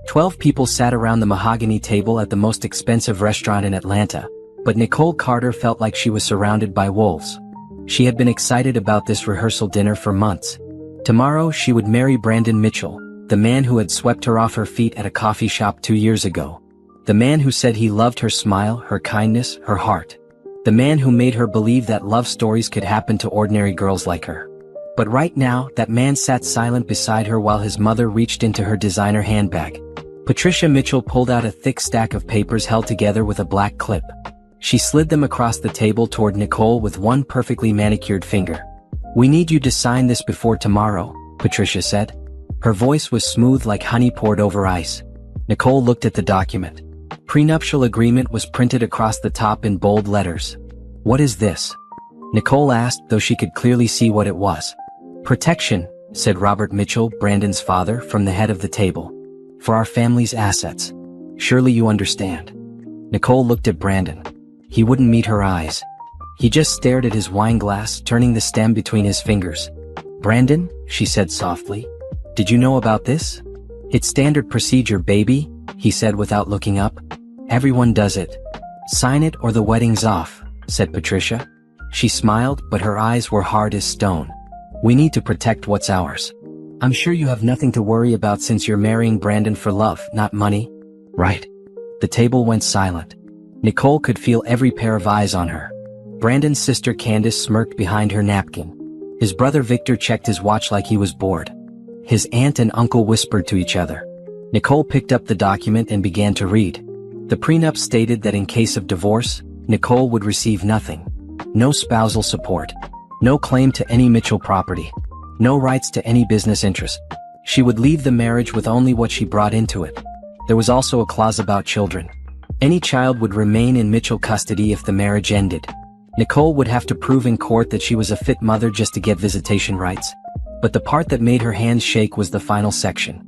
12 people sat around the mahogany table at the most expensive restaurant in Atlanta, but Nicole Carter felt like she was surrounded by wolves. She had been excited about this rehearsal dinner for months. Tomorrow she would marry Brandon Mitchell, the man who had swept her off her feet at a coffee shop 2 years ago. The man who said he loved her smile, her kindness, her heart. The man who made her believe that love stories could happen to ordinary girls like her. But right now, that man sat silent beside her while his mother reached into her designer handbag. Patricia Mitchell pulled out a thick stack of papers held together with a black clip. She slid them across the table toward Nicole with one perfectly manicured finger. "We need you to sign this before tomorrow," Patricia said. Her voice was smooth like honey poured over ice. Nicole looked at the document. Prenuptial agreement was printed across the top in bold letters. "What is this?" Nicole asked, though she could clearly see what it was. "Protection," said Robert Mitchell, Brandon's father, from the head of the table. "For our family's assets. Surely you understand." Nicole looked at Brandon. He wouldn't meet her eyes. He just stared at his wine glass, turning the stem between his fingers. "Brandon," she said softly, "did you know about this?" "It's standard procedure, baby," he said without looking up. "Everyone does it." "Sign it or the wedding's off," said Patricia. She smiled, but her eyes were hard as stone. "We need to protect what's ours. I'm sure you have nothing to worry about since you're marrying Brandon for love, not money. Right?" The table went silent. Nicole could feel every pair of eyes on her. Brandon's sister Candace smirked behind her napkin. His brother Victor checked his watch like he was bored. His aunt and uncle whispered to each other. Nicole picked up the document and began to read. The prenup stated that in case of divorce, Nicole would receive nothing. No spousal support. No claim to any Mitchell property. No rights to any business interest. She would leave the marriage with only what she brought into it. There was also a clause about children. Any child would remain in Mitchell custody if the marriage ended. Nicole would have to prove in court that she was a fit mother just to get visitation rights. But the part that made her hands shake was the final section.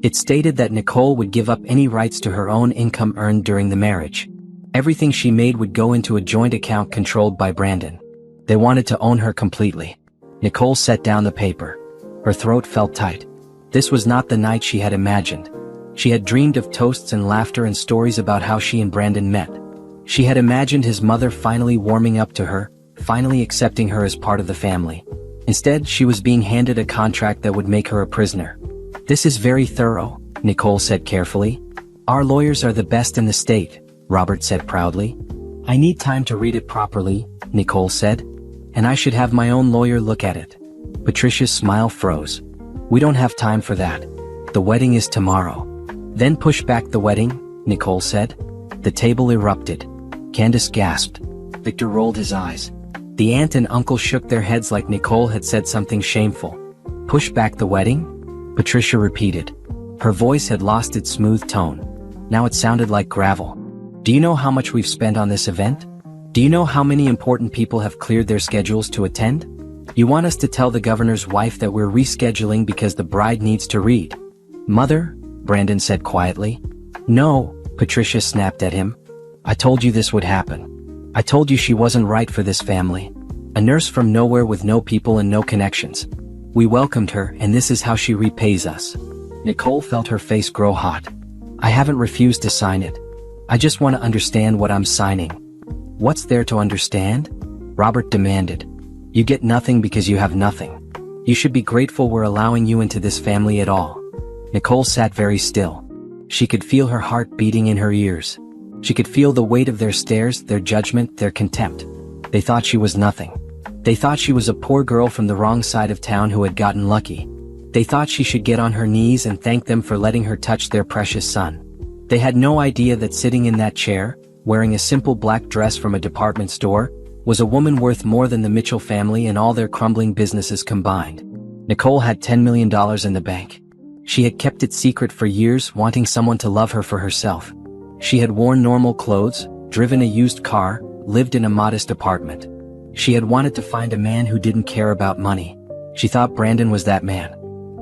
It stated that Nicole would give up any rights to her own income earned during the marriage. Everything she made would go into a joint account controlled by Brandon. They wanted to own her completely. Nicole set down the paper. Her throat felt tight. This was not the night she had imagined. She had dreamed of toasts and laughter and stories about how she and Brandon met. She had imagined his mother finally warming up to her, finally accepting her as part of the family. Instead, she was being handed a contract that would make her a prisoner. "This is very thorough," Nicole said carefully. "Our lawyers are the best in the state," Robert said proudly. "I need time to read it properly," Nicole said. "And I should have my own lawyer look at it." Patricia's smile froze. "We don't have time for that. The wedding is tomorrow." "Then push back the wedding," Nicole said. The table erupted. Candace gasped. Victor rolled his eyes. The aunt and uncle shook their heads like Nicole had said something shameful. "Push back the wedding?" Patricia repeated. Her voice had lost its smooth tone. Now it sounded like gravel. "Do you know how much we've spent on this event? Do you know how many important people have cleared their schedules to attend? You want us to tell the governor's wife that we're rescheduling because the bride needs to read?" "Mother," Brandon said quietly. "No," Patricia snapped at him. "I told you this would happen. I told you she wasn't right for this family. A nurse from nowhere with no people and no connections. We welcomed her, and this is how she repays us." Nicole felt her face grow hot. "I haven't refused to sign it. I just want to understand what I'm signing." "What's there to understand?" Robert demanded. "You get nothing because you have nothing. You should be grateful we're allowing you into this family at all." Nicole sat very still. She could feel her heart beating in her ears. She could feel the weight of their stares, their judgment, their contempt. They thought she was nothing. They thought she was a poor girl from the wrong side of town who had gotten lucky. They thought she should get on her knees and thank them for letting her touch their precious son. They had no idea that sitting in that chair, wearing a simple black dress from a department store, was a woman worth more than the Mitchell family and all their crumbling businesses combined. Nicole had $10 million in the bank. She had kept it secret for years, wanting someone to love her for herself. She had worn normal clothes, driven a used car, lived in a modest apartment. She had wanted to find a man who didn't care about money. She thought Brandon was that man.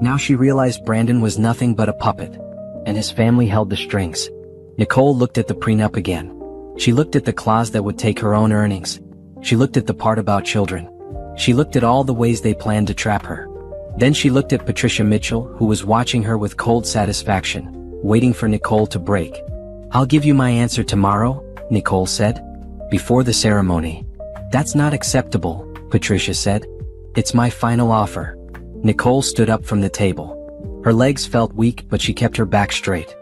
Now she realized Brandon was nothing but a puppet, and his family held the strings. Nicole looked at the prenup again. She looked at the clause that would take her own earnings. She looked at the part about children. She looked at all the ways they planned to trap her. Then she looked at Patricia Mitchell, who was watching her with cold satisfaction. waiting for Nicole to break. "I'll give you my answer tomorrow," Nicole said. "Before the ceremony." "That's not acceptable," Patricia said. "It's my final offer." Nicole stood up from the table. Her legs felt weak, but she kept her back straight.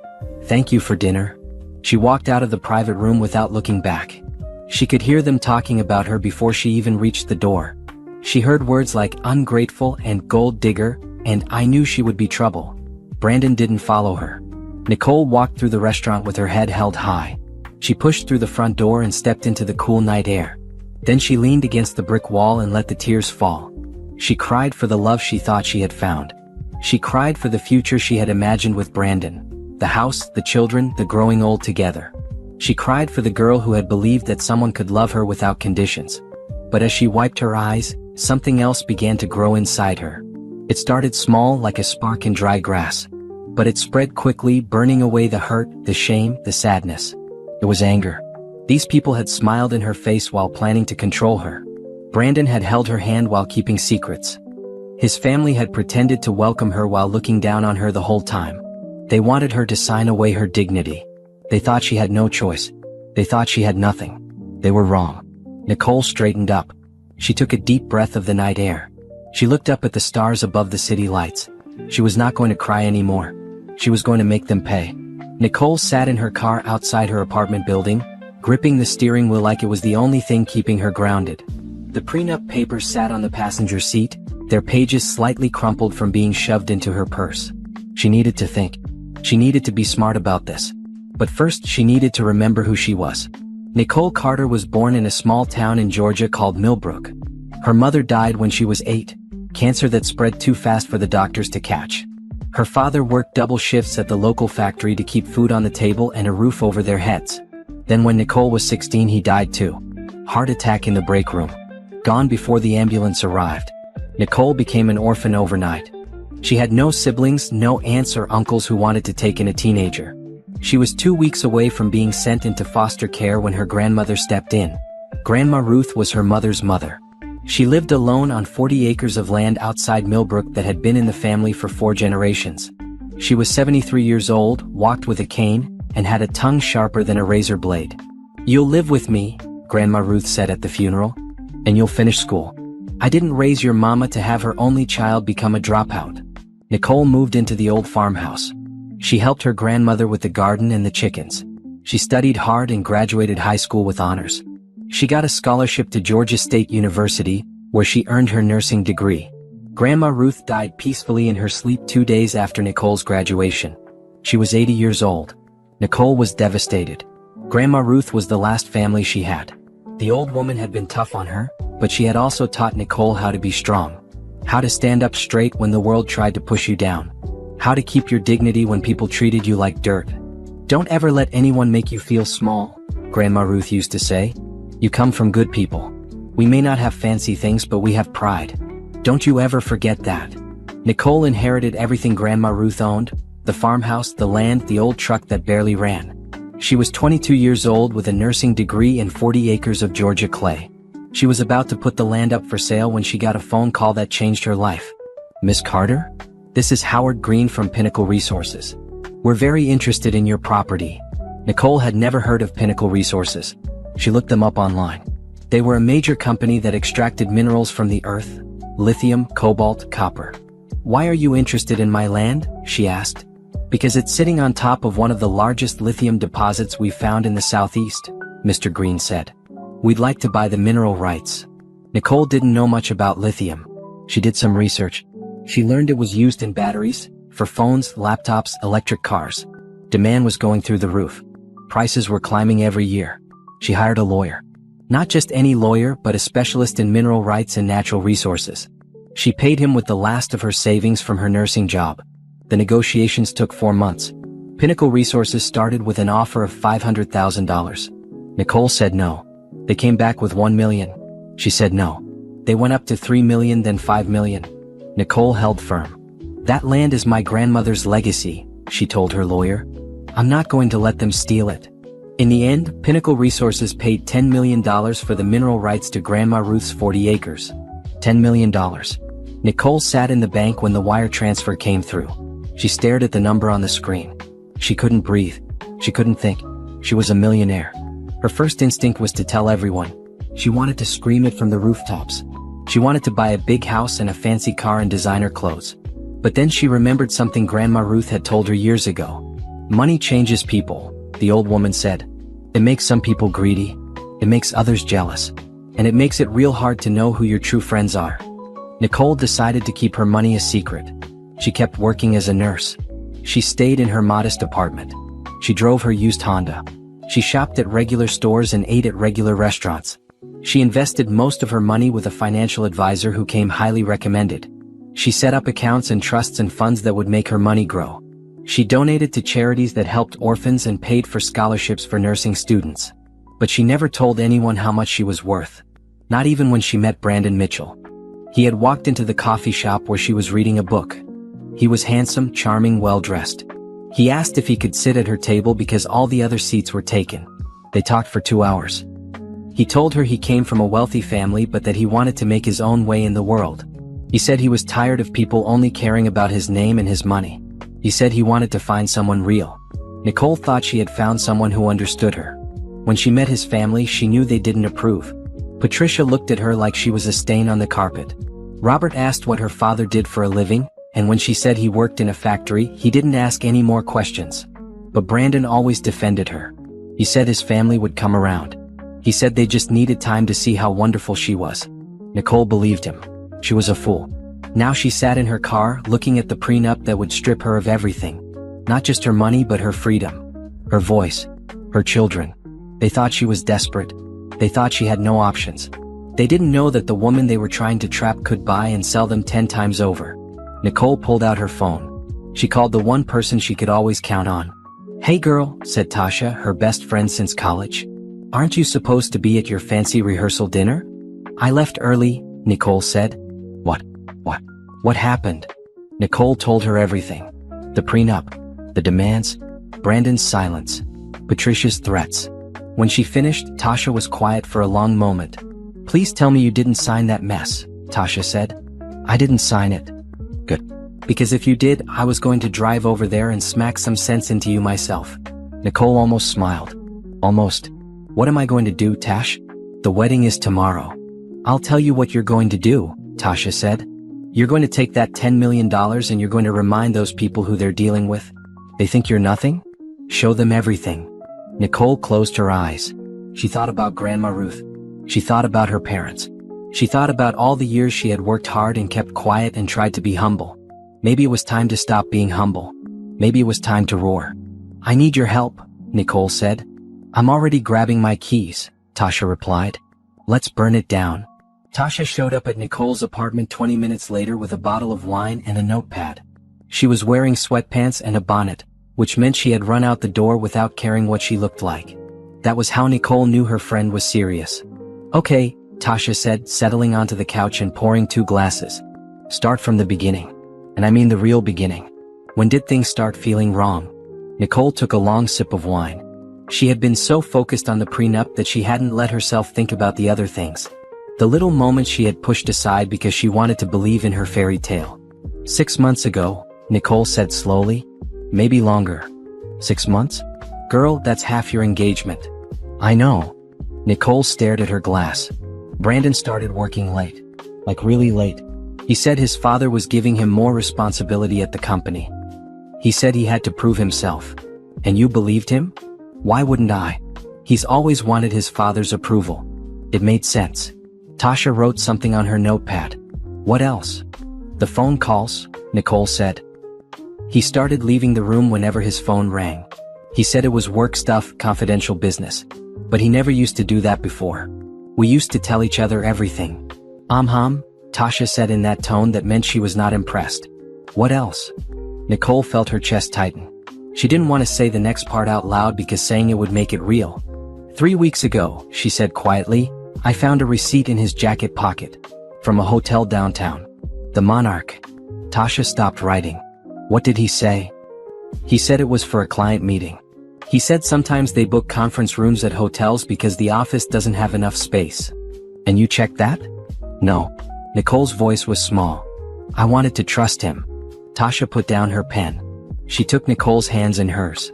"Thank you for dinner." She walked out of the private room without looking back. She could hear them talking about her before she even reached the door. She heard words like ungrateful and gold digger, and I knew she would be trouble. Brandon didn't follow her. Nicole walked through the restaurant with her head held high. She pushed through the front door and stepped into the cool night air. Then she leaned against the brick wall and let the tears fall. She cried for the love she thought she had found. She cried for the future she had imagined with Brandon. The house, the children, the growing old together. She cried for the girl who had believed that someone could love her without conditions. But as she wiped her eyes, something else began to grow inside her. It started small like a spark in dry grass. But it spread quickly, burning away the hurt, the shame, the sadness. It was anger. These people had smiled in her face while planning to control her. Brandon had held her hand while keeping secrets. His family had pretended to welcome her while looking down on her the whole time. They wanted her to sign away her dignity. They thought she had no choice. They thought she had nothing. They were wrong. Nicole straightened up. She took a deep breath of the night air. She looked up at the stars above the city lights. She was not going to cry anymore. She was going to make them pay. Nicole sat in her car outside her apartment building, gripping the steering wheel like it was the only thing keeping her grounded. The prenup papers sat on the passenger seat, their pages slightly crumpled from being shoved into her purse. She needed to think. She needed to be smart about this. But first she needed to remember who she was. Nicole Carter was born in a small town in Georgia called Millbrook. Her mother died when she was 8, cancer that spread too fast for the doctors to catch. Her father worked double shifts at the local factory to keep food on the table and a roof over their heads. Then when Nicole was 16 he died too. Heart attack in the break room. Gone before the ambulance arrived. Nicole became an orphan overnight. She had no siblings, no aunts or uncles who wanted to take in a teenager. She was 2 weeks away from being sent into foster care when her grandmother stepped in. Grandma Ruth was her mother's mother. She lived alone on 40 acres of land outside Millbrook that had been in the family for 4 generations. She was 73 years old, walked with a cane, and had a tongue sharper than a razor blade. "You'll live with me," Grandma Ruth said at the funeral, "and you'll finish school. I didn't raise your mama to have her only child become a dropout." Nicole moved into the old farmhouse. She helped her grandmother with the garden and the chickens. She studied hard and graduated high school with honors. She got a scholarship to Georgia State University, where she earned her nursing degree. Grandma Ruth died peacefully in her sleep 2 days after Nicole's graduation. She was 80 years old. Nicole was devastated. Grandma Ruth was the last family she had. The old woman had been tough on her, but she had also taught Nicole how to be strong. How to stand up straight when the world tried to push you down. How to keep your dignity when people treated you like dirt. "Don't ever let anyone make you feel small," Grandma Ruth used to say. "You come from good people. We may not have fancy things, but we have pride. Don't you ever forget that." Nicole inherited everything Grandma Ruth owned: the farmhouse, the land, the old truck that barely ran. She was 22 years old with a nursing degree and 40 acres of Georgia clay. She was about to put the land up for sale when she got a phone call that changed her life. "Miss Carter? This is Howard Green from Pinnacle Resources. We're very interested in your property." Nicole had never heard of Pinnacle Resources. She looked them up online. They were a major company that extracted minerals from the earth: lithium, cobalt, copper. "Why are you interested in my land?" she asked. "Because it's sitting on top of one of the largest lithium deposits we've found in the southeast," Mr. Green said. "We'd like to buy the mineral rights." Nicole didn't know much about lithium. She did some research. She learned it was used in batteries, for phones, laptops, electric cars. Demand was going through the roof. Prices were climbing every year. She hired a lawyer. Not just any lawyer, but a specialist in mineral rights and natural resources. She paid him with the last of her savings from her nursing job. The negotiations took 4 months. Pinnacle Resources started with an offer of $500,000. Nicole said no. They came back with $1 million. She said no. They went up to $3 million, then $5 million. Nicole held firm. "That land is my grandmother's legacy," she told her lawyer. "I'm not going to let them steal it." In the end, Pinnacle Resources paid $10 million for the mineral rights to Grandma Ruth's 40 acres. $10 million. Nicole sat in the bank when the wire transfer came through. She stared at the number on the screen. She couldn't breathe. She couldn't think. She was a millionaire. Her first instinct was to tell everyone. She wanted to scream it from the rooftops. She wanted to buy a big house and a fancy car and designer clothes. But then she remembered something Grandma Ruth had told her years ago. Money changes people, the old woman said. It makes some people greedy. It makes others jealous. And it makes it real hard to know who your true friends are. Nicole decided to keep her money a secret. She kept working as a nurse. She stayed in her modest apartment. She drove her used Honda. She shopped at regular stores and ate at regular restaurants. She invested most of her money with a financial advisor who came highly recommended. She set up accounts and trusts and funds that would make her money grow. She donated to charities that helped orphans and paid for scholarships for nursing students. But she never told anyone how much she was worth. Not even when she met Brandon Mitchell. He had walked into the coffee shop where she was reading a book. He was handsome, charming, well-dressed. He asked if he could sit at her table because all the other seats were taken. They talked for 2 hours. He told her he came from a wealthy family but that he wanted to make his own way in the world. He said he was tired of people only caring about his name and his money. He said he wanted to find someone real. Nicole thought she had found someone who understood her. When she met his family, she knew they didn't approve. Patricia looked at her like she was a stain on the carpet. Robert asked what her father did for a living, and when she said he worked in a factory, he didn't ask any more questions. But Brandon always defended her. He said his family would come around. He said they just needed time to see how wonderful she was. Nicole believed him. She was a fool. Now she sat in her car, looking at the prenup that would strip her of everything. Not just her money but her freedom. Her voice. Her children. They thought she was desperate. They thought she had no options. They didn't know that the woman they were trying to trap could buy and sell them 10 times over. Nicole pulled out her phone. She called the one person she could always count on. "Hey girl," said Tasha, her best friend since college. "Aren't you supposed to be at your fancy rehearsal dinner?" "I left early," Nicole said. What happened?" Nicole told her everything. The prenup. The demands. Brandon's silence. Patricia's threats. When she finished, Tasha was quiet for a long moment. "Please tell me you didn't sign that mess," Tasha said. "I didn't sign it." "Good. Because if you did, I was going to drive over there and smack some sense into you myself." Nicole almost smiled. "Almost. What am I going to do, Tash?" "The wedding is tomorrow." "I'll tell you what you're going to do," Tasha said. "You're going to take that $10 million and you're going to remind those people who they're dealing with. They think you're nothing? Show them everything." Nicole closed her eyes. She thought about Grandma Ruth. She thought about her parents. She thought about all the years she had worked hard and kept quiet and tried to be humble. Maybe it was time to stop being humble. Maybe it was time to roar. "I need your help," Nicole said. "I'm already grabbing my keys," Tasha replied. "Let's burn it down." Tasha showed up at Nicole's apartment 20 minutes later with a bottle of wine and a notepad. She was wearing sweatpants and a bonnet, which meant she had run out the door without caring what she looked like. That was how Nicole knew her friend was serious. "Okay," Tasha said, settling onto the couch and pouring 2 glasses. "Start from the beginning. And I mean the real beginning. When did things start feeling wrong?" Nicole took a long sip of wine. She had been so focused on the prenup that she hadn't let herself think about the other things. The little moments she had pushed aside because she wanted to believe in her fairy tale. 6 months ago, Nicole said slowly. "Maybe longer." 6 months? Girl, that's half your engagement." "I know." Nicole stared at her glass. Brandon started working late. Like really late. He said his father was giving him more responsibility at the company. He said he had to prove himself. And you believed him? Why wouldn't I? He's always wanted his father's approval. It made sense. Tasha wrote something on her notepad. "What else?" "The phone calls," Nicole said. "He started leaving the room whenever his phone rang. He said it was work stuff, confidential business. But he never used to do that before. We used to tell each other everything." Tasha said in that tone that meant she was not impressed. "What else?" Nicole felt her chest tighten. She didn't want to say the next part out loud because saying it would make it real. 3 weeks ago, she said quietly, "I found a receipt in his jacket pocket. From a hotel downtown. The Monarch." Tasha stopped writing. "What did he say?" "He said it was for a client meeting. He said sometimes they book conference rooms at hotels because the office doesn't have enough space." "And you checked that?" "No." Nicole's voice was small. "I wanted to trust him." Tasha put down her pen. She took Nicole's hands in hers.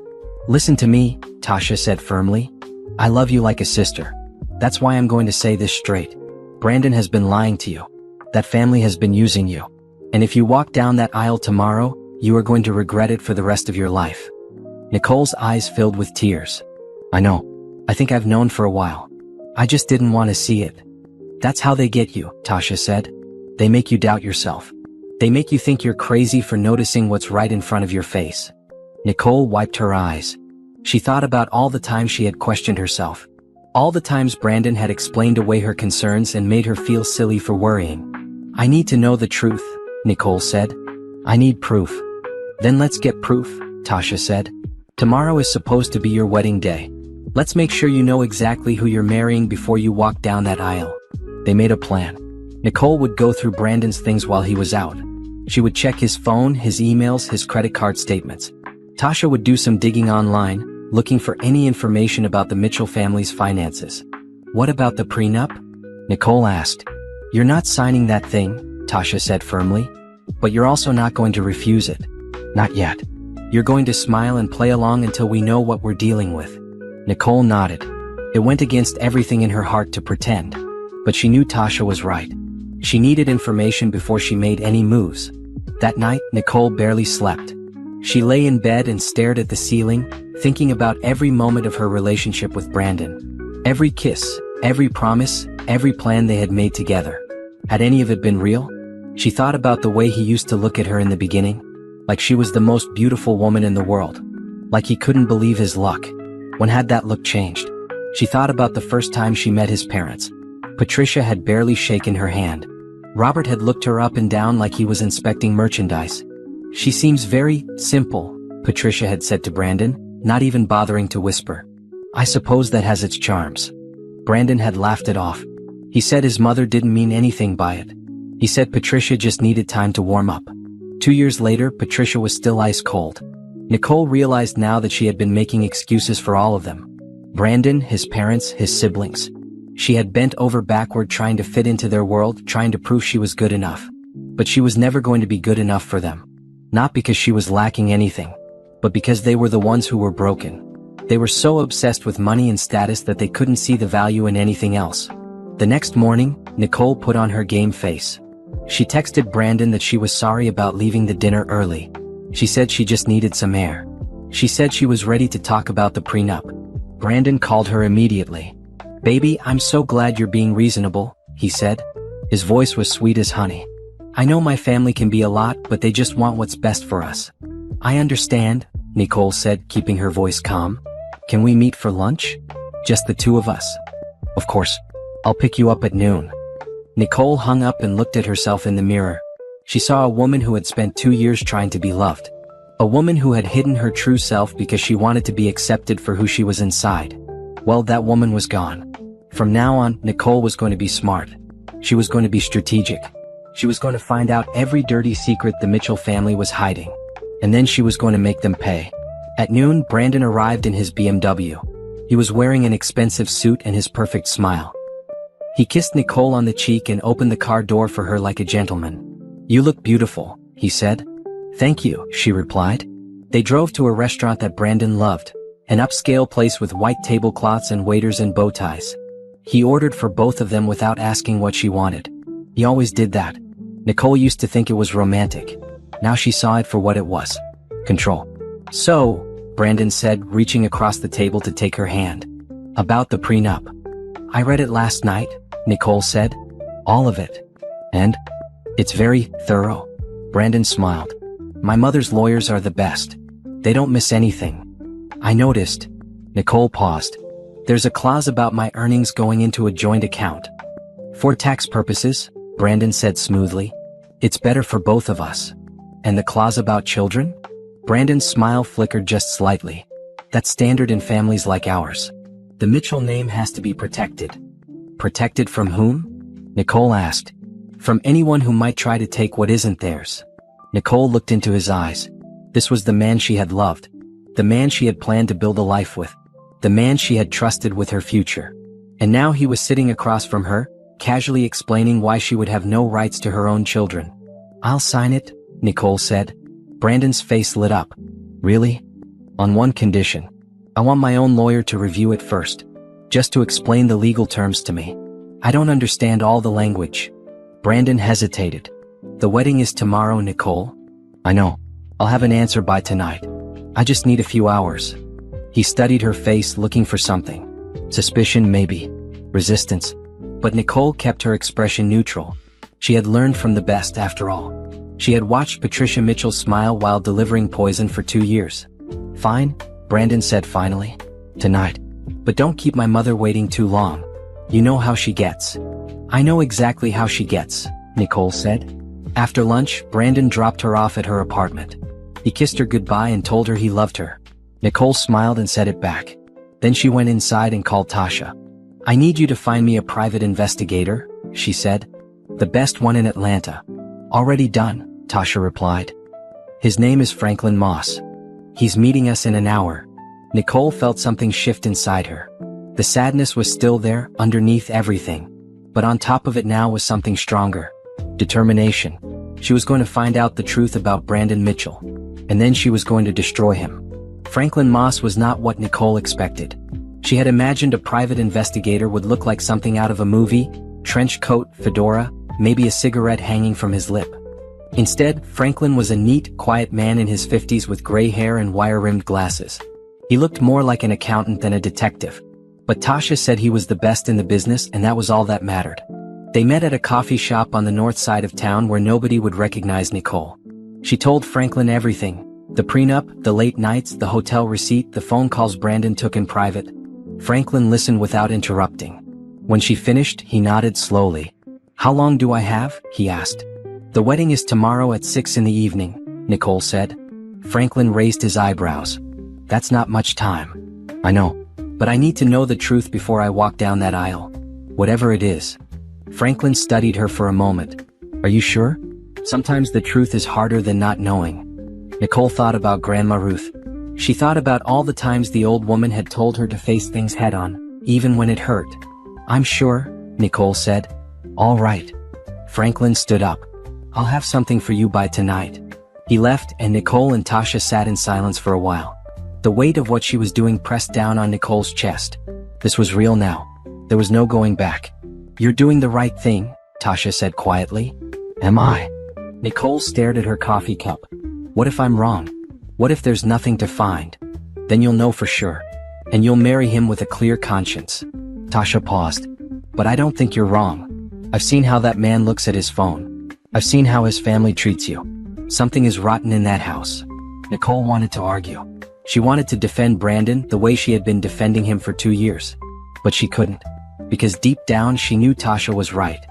"Listen to me," Tasha said firmly. "I love you like a sister. That's why I'm going to say this straight. Brandon has been lying to you. That family has been using you. And if you walk down that aisle tomorrow, you are going to regret it for the rest of your life." Nicole's eyes filled with tears. "I know. I think I've known for a while. I just didn't want to see it." "That's how they get you," Tasha said. "They make you doubt yourself. They make you think you're crazy for noticing what's right in front of your face." Nicole wiped her eyes. She thought about all the times she had questioned herself. All the times Brandon had explained away her concerns and made her feel silly for worrying. "I need to know the truth," Nicole said. "I need proof." "Then let's get proof," Tasha said. "Tomorrow is supposed to be your wedding day. Let's make sure you know exactly who you're marrying before you walk down that aisle." They made a plan. Nicole would go through Brandon's things while he was out. She would check his phone, his emails, his credit card statements. Tasha would do some digging online, looking for any information about the Mitchell family's finances. "What about the prenup?" Nicole asked. "You're not signing that thing," Tasha said firmly. "But you're also not going to refuse it. Not yet. You're going to smile and play along until we know what we're dealing with." Nicole nodded. It went against everything in her heart to pretend. But she knew Tasha was right. She needed information before she made any moves. That night, Nicole barely slept. She lay in bed and stared at the ceiling, thinking about every moment of her relationship with Brandon. Every kiss, every promise, every plan they had made together. Had any of it been real? She thought about the way he used to look at her in the beginning, like she was the most beautiful woman in the world. Like he couldn't believe his luck. When had that look changed? She thought about the first time she met his parents. Patricia had barely shaken her hand. Robert had looked her up and down like he was inspecting merchandise. "She seems very simple," Patricia had said to Brandon, not even bothering to whisper. "I suppose that has its charms." Brandon had laughed it off. He said his mother didn't mean anything by it. He said Patricia just needed time to warm up. 2 years later, Patricia was still ice cold. Nicole realized now that she had been making excuses for all of them. Brandon, his parents, his siblings. She had bent over backward trying to fit into their world, trying to prove she was good enough. But she was never going to be good enough for them. Not because she was lacking anything, but because they were the ones who were broken. They were so obsessed with money and status that they couldn't see the value in anything else. The next morning, Nicole put on her game face. She texted Brandon that she was sorry about leaving the dinner early. She said she just needed some air. She said she was ready to talk about the prenup. Brandon called her immediately. "Baby, I'm so glad you're being reasonable," he said. His voice was sweet as honey. "I know my family can be a lot, but they just want what's best for us." "I understand," Nicole said, keeping her voice calm. "Can we meet for lunch? Just the two of us?" "Of course. I'll pick you up at noon." Nicole hung up and looked at herself in the mirror. She saw a woman who had spent 2 years trying to be loved. A woman who had hidden her true self because she wanted to be accepted for who she was inside. Well, that woman was gone. From now on, Nicole was going to be smart. She was going to be strategic. She was going to find out every dirty secret the Mitchell family was hiding. And then she was going to make them pay. At noon, Brandon arrived in his BMW. He was wearing an expensive suit and his perfect smile. He kissed Nicole on the cheek and opened the car door for her like a gentleman. "You look beautiful," he said. "Thank you," she replied. They drove to a restaurant that Brandon loved, an upscale place with white tablecloths and waiters in bow ties. He ordered for both of them without asking what she wanted. He always did that. Nicole used to think it was romantic. Now she saw it for what it was. Control. "So," Brandon said, reaching across the table to take her hand. "About the prenup." "I read it last night," Nicole said. "All of it." "And?" "It's very thorough." Brandon smiled. "My mother's lawyers are the best. They don't miss anything." "I noticed." Nicole paused. "There's a clause about my earnings going into a joint account." "For tax purposes," Brandon said smoothly. "It's better for both of us." "And the clause about children?" Brandon's smile flickered just slightly. "That's standard in families like ours. The Mitchell name has to be protected." "Protected from whom?" Nicole asked. "From anyone who might try to take what isn't theirs." Nicole looked into his eyes. This was the man she had loved. The man she had planned to build a life with. The man she had trusted with her future. And now he was sitting across from her, casually explaining why she would have no rights to her own children. "I'll sign it," Nicole said. Brandon's face lit up. Really? On one condition. I want my own lawyer to review it first, just to explain the legal terms to me. I don't understand all the language. Brandon hesitated. The wedding is tomorrow, Nicole. I know. I'll have an answer by tonight. I just need a few hours. He studied her face, looking for something. Suspicion, maybe. Resistance. But Nicole kept her expression neutral. She had learned from the best, after all. She had watched Patricia Mitchell smile while delivering poison for 2 years. Fine, Brandon said finally. Tonight. But don't keep my mother waiting too long. You know how she gets. I know exactly how she gets, Nicole said. After lunch, Brandon dropped her off at her apartment. He kissed her goodbye and told her he loved her. Nicole smiled and said it back. Then she went inside and called Tasha. I need you to find me a private investigator, she said. The best one in Atlanta. Already done, Tasha replied. His name is Franklin Moss. He's meeting us in an hour. Nicole felt something shift inside her. The sadness was still there, underneath everything. But on top of it now was something stronger. Determination. She was going to find out the truth about Brandon Mitchell. And then she was going to destroy him. Franklin Moss was not what Nicole expected. She had imagined a private investigator would look like something out of a movie, trench coat, fedora, maybe a cigarette hanging from his lip. Instead, Franklin was a neat, quiet man in his 50s with gray hair and wire-rimmed glasses. He looked more like an accountant than a detective. But Tasha said he was the best in the business, and that was all that mattered. They met at a coffee shop on the north side of town where nobody would recognize Nicole. She told Franklin everything. The prenup, the late nights, the hotel receipt, the phone calls Brandon took in private. Franklin listened without interrupting. When she finished, he nodded slowly. How long do I have? He asked. The wedding is tomorrow at 6 in the evening, Nicole said. Franklin raised his eyebrows. That's not much time. I know. But I need to know the truth before I walk down that aisle. Whatever it is. Franklin studied her for a moment. Are you sure? Sometimes the truth is harder than not knowing. Nicole thought about Grandma Ruth. She thought about all the times the old woman had told her to face things head-on, even when it hurt. I'm sure, Nicole said. All right. Franklin stood up. I'll have something for you by tonight. He left, and Nicole and Tasha sat in silence for a while. The weight of what she was doing pressed down on Nicole's chest. This was real now. There was no going back. You're doing the right thing, Tasha said quietly. Am I? Nicole stared at her coffee cup. What if I'm wrong? What if there's nothing to find? Then you'll know for sure. And you'll marry him with a clear conscience. Tasha paused. But I don't think you're wrong. I've seen how that man looks at his phone. I've seen how his family treats you. Something is rotten in that house. Nicole wanted to argue. She wanted to defend Brandon the way she had been defending him for 2 years. But she couldn't. Because deep down she knew Tasha was right.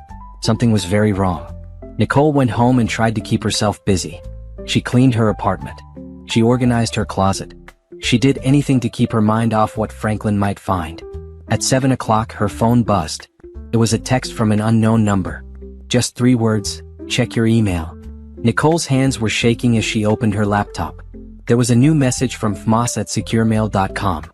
Something was very wrong. Nicole went home and tried to keep herself busy. She cleaned her apartment. She organized her closet. She did anything to keep her mind off what Franklin might find. At 7 o'clock her phone buzzed. It was a text from an unknown number. Just 3 words, check your email. Nicole's hands were shaking as she opened her laptop. There was a new message from fmoss@securemail.com.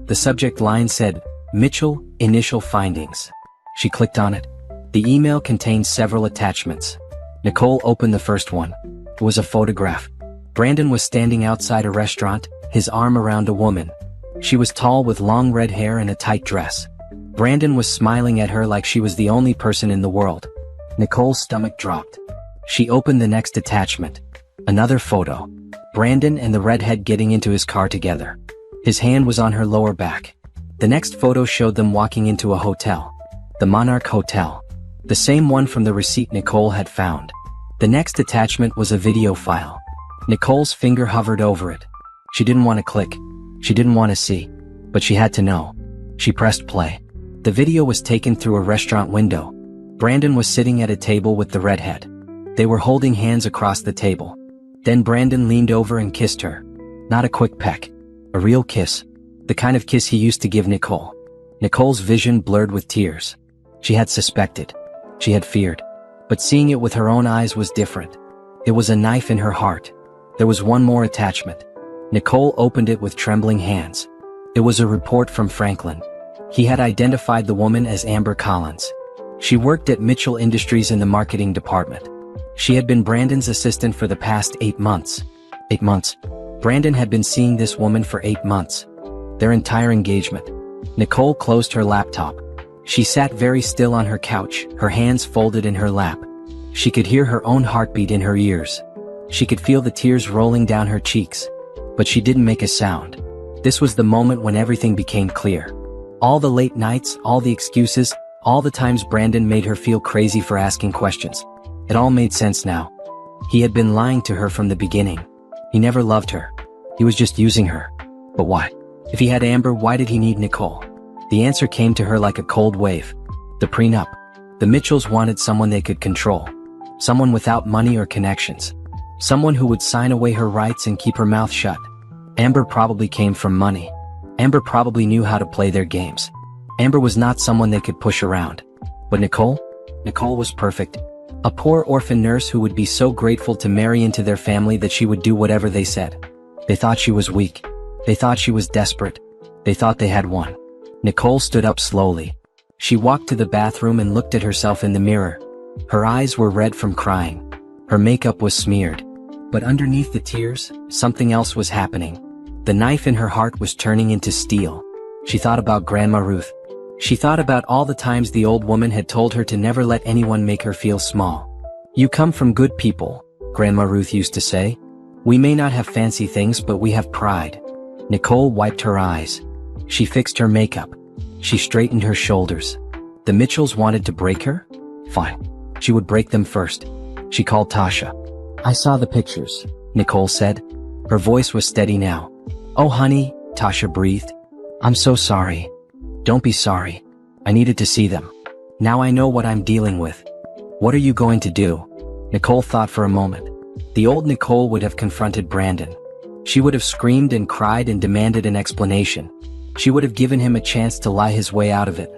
The subject line said, Mitchell, initial findings. She clicked on it. The email contained several attachments. Nicole opened the first one. It was a photograph. Brandon was standing outside a restaurant, his arm around a woman. She was tall with long red hair and a tight dress. Brandon was smiling at her like she was the only person in the world. Nicole's stomach dropped. She opened the next attachment. Another photo. Brandon and the redhead getting into his car together. His hand was on her lower back. The next photo showed them walking into a hotel. The Monarch Hotel. The same one from the receipt Nicole had found. The next attachment was a video file. Nicole's finger hovered over it. She didn't want to click. She didn't want to see. But she had to know. She pressed play. The video was taken through a restaurant window. Brandon was sitting at a table with the redhead. They were holding hands across the table. Then Brandon leaned over and kissed her. Not a quick peck. A real kiss. The kind of kiss he used to give Nicole. Nicole's vision blurred with tears. She had suspected. She had feared. But seeing it with her own eyes was different. It was a knife in her heart. There was one more attachment. Nicole opened it with trembling hands. It was a report from Franklin. He had identified the woman as Amber Collins. She worked at Mitchell Industries in the marketing department. She had been Brandon's assistant for the past 8 months. 8 months. Brandon had been seeing this woman for 8 months. Their entire engagement. Nicole closed her laptop. She sat very still on her couch, her hands folded in her lap. She could hear her own heartbeat in her ears. She could feel the tears rolling down her cheeks. But she didn't make a sound. This was the moment when everything became clear. All the late nights, all the excuses, all the times Brandon made her feel crazy for asking questions. It all made sense now. He had been lying to her from the beginning. He never loved her. He was just using her. But why? If he had Amber, why did he need Nicole? The answer came to her like a cold wave. The prenup. The Mitchells wanted someone they could control. Someone without money or connections. Someone who would sign away her rights and keep her mouth shut. Amber probably came from money. Amber probably knew how to play their games. Amber was not someone they could push around. But Nicole? Nicole was perfect. A poor orphan nurse who would be so grateful to marry into their family that she would do whatever they said. They thought she was weak. They thought she was desperate. They thought they had won. Nicole stood up slowly. She walked to the bathroom and looked at herself in the mirror. Her eyes were red from crying. Her makeup was smeared. But underneath the tears, something else was happening. The knife in her heart was turning into steel. She thought about Grandma Ruth. She thought about all the times the old woman had told her to never let anyone make her feel small. "You come from good people," Grandma Ruth used to say. "We may not have fancy things, but we have pride." Nicole wiped her eyes. She fixed her makeup. She straightened her shoulders. The Mitchells wanted to break her? Fine. She would break them first. She called Tasha. "I saw the pictures," Nicole said. Her voice was steady now. "Oh honey," Tasha breathed. "I'm so sorry." "Don't be sorry. I needed to see them. Now I know what I'm dealing with." "What are you going to do?" Nicole thought for a moment. The old Nicole would have confronted Brandon. She would have screamed and cried and demanded an explanation. She would have given him a chance to lie his way out of it.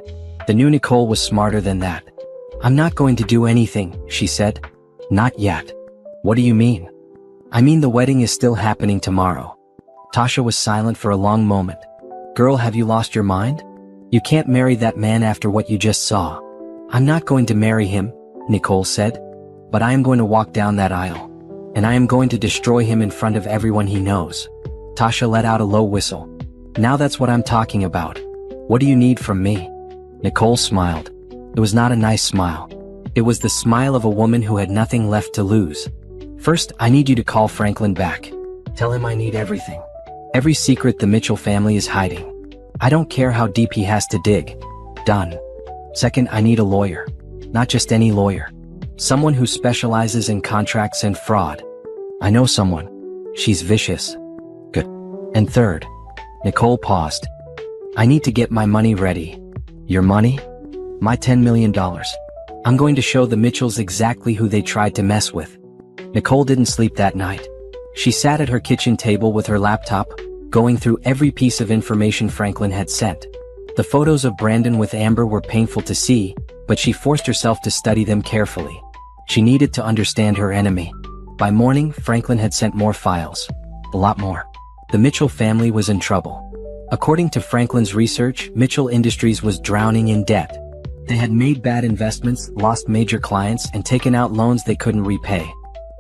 The new Nicole was smarter than that. "I'm not going to do anything," she said. "Not yet." "What do you mean?" "I mean the wedding is still happening tomorrow." Tasha was silent for a long moment. "Girl, have you lost your mind? You can't marry that man after what you just saw." "I'm not going to marry him," Nicole said. "But I am going to walk down that aisle. And I am going to destroy him in front of everyone he knows." Tasha let out a low whistle. "Now that's what I'm talking about. What do you need from me?" Nicole smiled. It was not a nice smile. It was the smile of a woman who had nothing left to lose. "First, I need you to call Franklin back. Tell him I need everything. Every secret the Mitchell family is hiding. I don't care how deep he has to dig. Done. Second, I need a lawyer. Not just any lawyer. Someone who specializes in contracts and fraud. I know someone. She's vicious." "Good. And third," Nicole paused, "I need to get my money ready." "Your money?" "My $10 million. I'm going to show the Mitchells exactly who they tried to mess with." Nicole didn't sleep that night. She sat at her kitchen table with her laptop, going through every piece of information Franklin had sent. The photos of Brandon with Amber were painful to see, but she forced herself to study them carefully. She needed to understand her enemy. By morning, Franklin had sent more files. A lot more. The Mitchell family was in trouble. According to Franklin's research, Mitchell Industries was drowning in debt. They had made bad investments, lost major clients, and taken out loans they couldn't repay.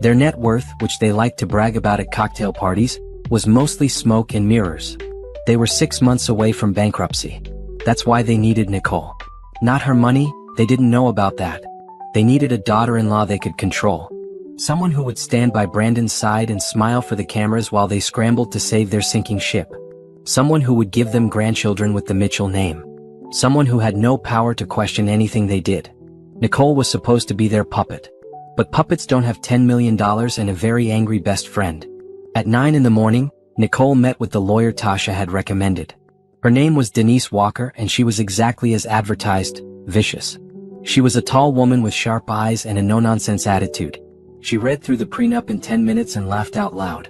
Their net worth, which they liked to brag about at cocktail parties, was mostly smoke and mirrors. They were 6 months away from bankruptcy. That's why they needed Nicole. Not her money, they didn't know about that. They needed a daughter-in-law they could control. Someone who would stand by Brandon's side and smile for the cameras while they scrambled to save their sinking ship. Someone who would give them grandchildren with the Mitchell name. Someone who had no power to question anything they did. Nicole was supposed to be their puppet. But puppets don't have $10 million and a very angry best friend. At 9 in the morning, Nicole met with the lawyer Tasha had recommended. Her name was Denise Walker and she was exactly as advertised, vicious. She was a tall woman with sharp eyes and a no-nonsense attitude. She read through the prenup in 10 minutes and laughed out loud.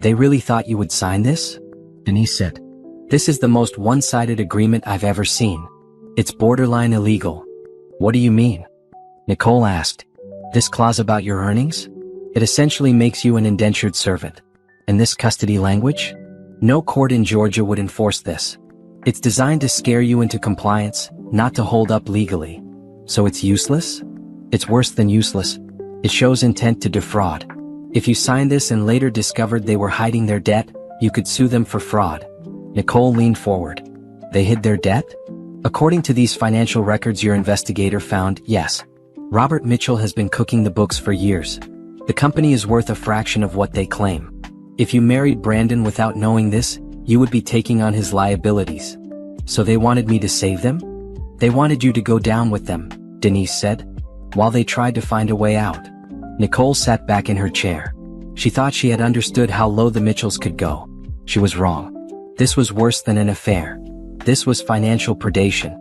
"They really thought you would sign this?" Denise said. "This is the most one-sided agreement I've ever seen. It's borderline illegal." "What do you mean?" Nicole asked. "This clause about your earnings? It essentially makes you an indentured servant. And this custody language? No court in Georgia would enforce this. It's designed to scare you into compliance, not to hold up legally. So it's useless? It's worse than useless. It shows intent to defraud. If you signed this and later discovered they were hiding their debt, you could sue them for fraud. Nicole leaned forward. They hid their debt? According to these financial records your investigator found, yes. Robert Mitchell has been cooking the books for years. The company is worth a fraction of what they claim. If you married Brandon without knowing this, you would be taking on his liabilities. So they wanted me to save them? They wanted you to go down with them, Denise said, while they tried to find a way out. Nicole sat back in her chair. She thought she had understood how low the Mitchells could go. She was wrong. This was worse than an affair. This was financial predation.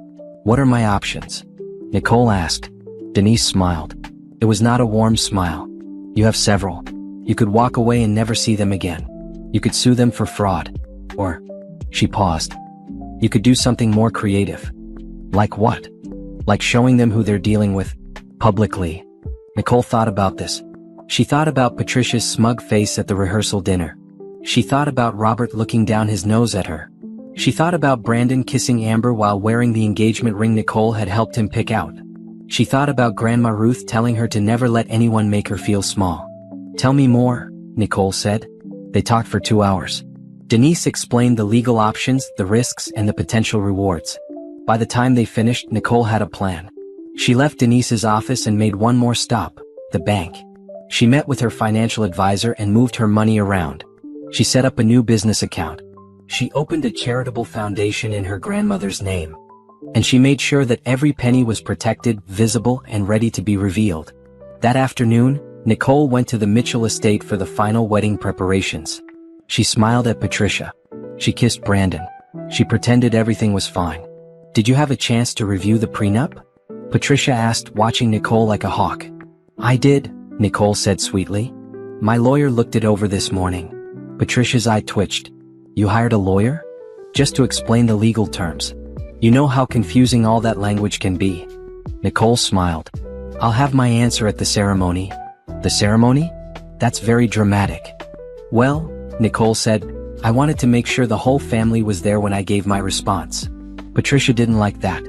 What are my options? Nicole asked. Denise smiled. It was not a warm smile. You have several. You could walk away and never see them again. You could sue them for fraud. Or, she paused. You could do something more creative. Like what? Like showing them who they're dealing with, publicly. Nicole thought about this. She thought about Patricia's smug face at the rehearsal dinner. She thought about Robert looking down his nose at her. She thought about Brandon kissing Amber while wearing the engagement ring Nicole had helped him pick out. She thought about Grandma Ruth telling her to never let anyone make her feel small. Tell me more, Nicole said. They talked for 2 hours. Denise explained the legal options, the risks, and the potential rewards. By the time they finished, Nicole had a plan. She left Denise's office and made one more stop, the bank. She met with her financial advisor and moved her money around. She set up a new business account. She opened a charitable foundation in her grandmother's name. And she made sure that every penny was protected, visible, and ready to be revealed. That afternoon, Nicole went to the Mitchell estate for the final wedding preparations. She smiled at Patricia. She kissed Brandon. She pretended everything was fine. Did you have a chance to review the prenup? Patricia asked, watching Nicole like a hawk. I did, Nicole said sweetly. My lawyer looked it over this morning. Patricia's eye twitched. You hired a lawyer? Just to explain the legal terms. You know how confusing all that language can be. Nicole smiled. I'll have my answer at the ceremony. The ceremony? That's very dramatic. Well, Nicole said, I wanted to make sure the whole family was there when I gave my response. Patricia didn't like that.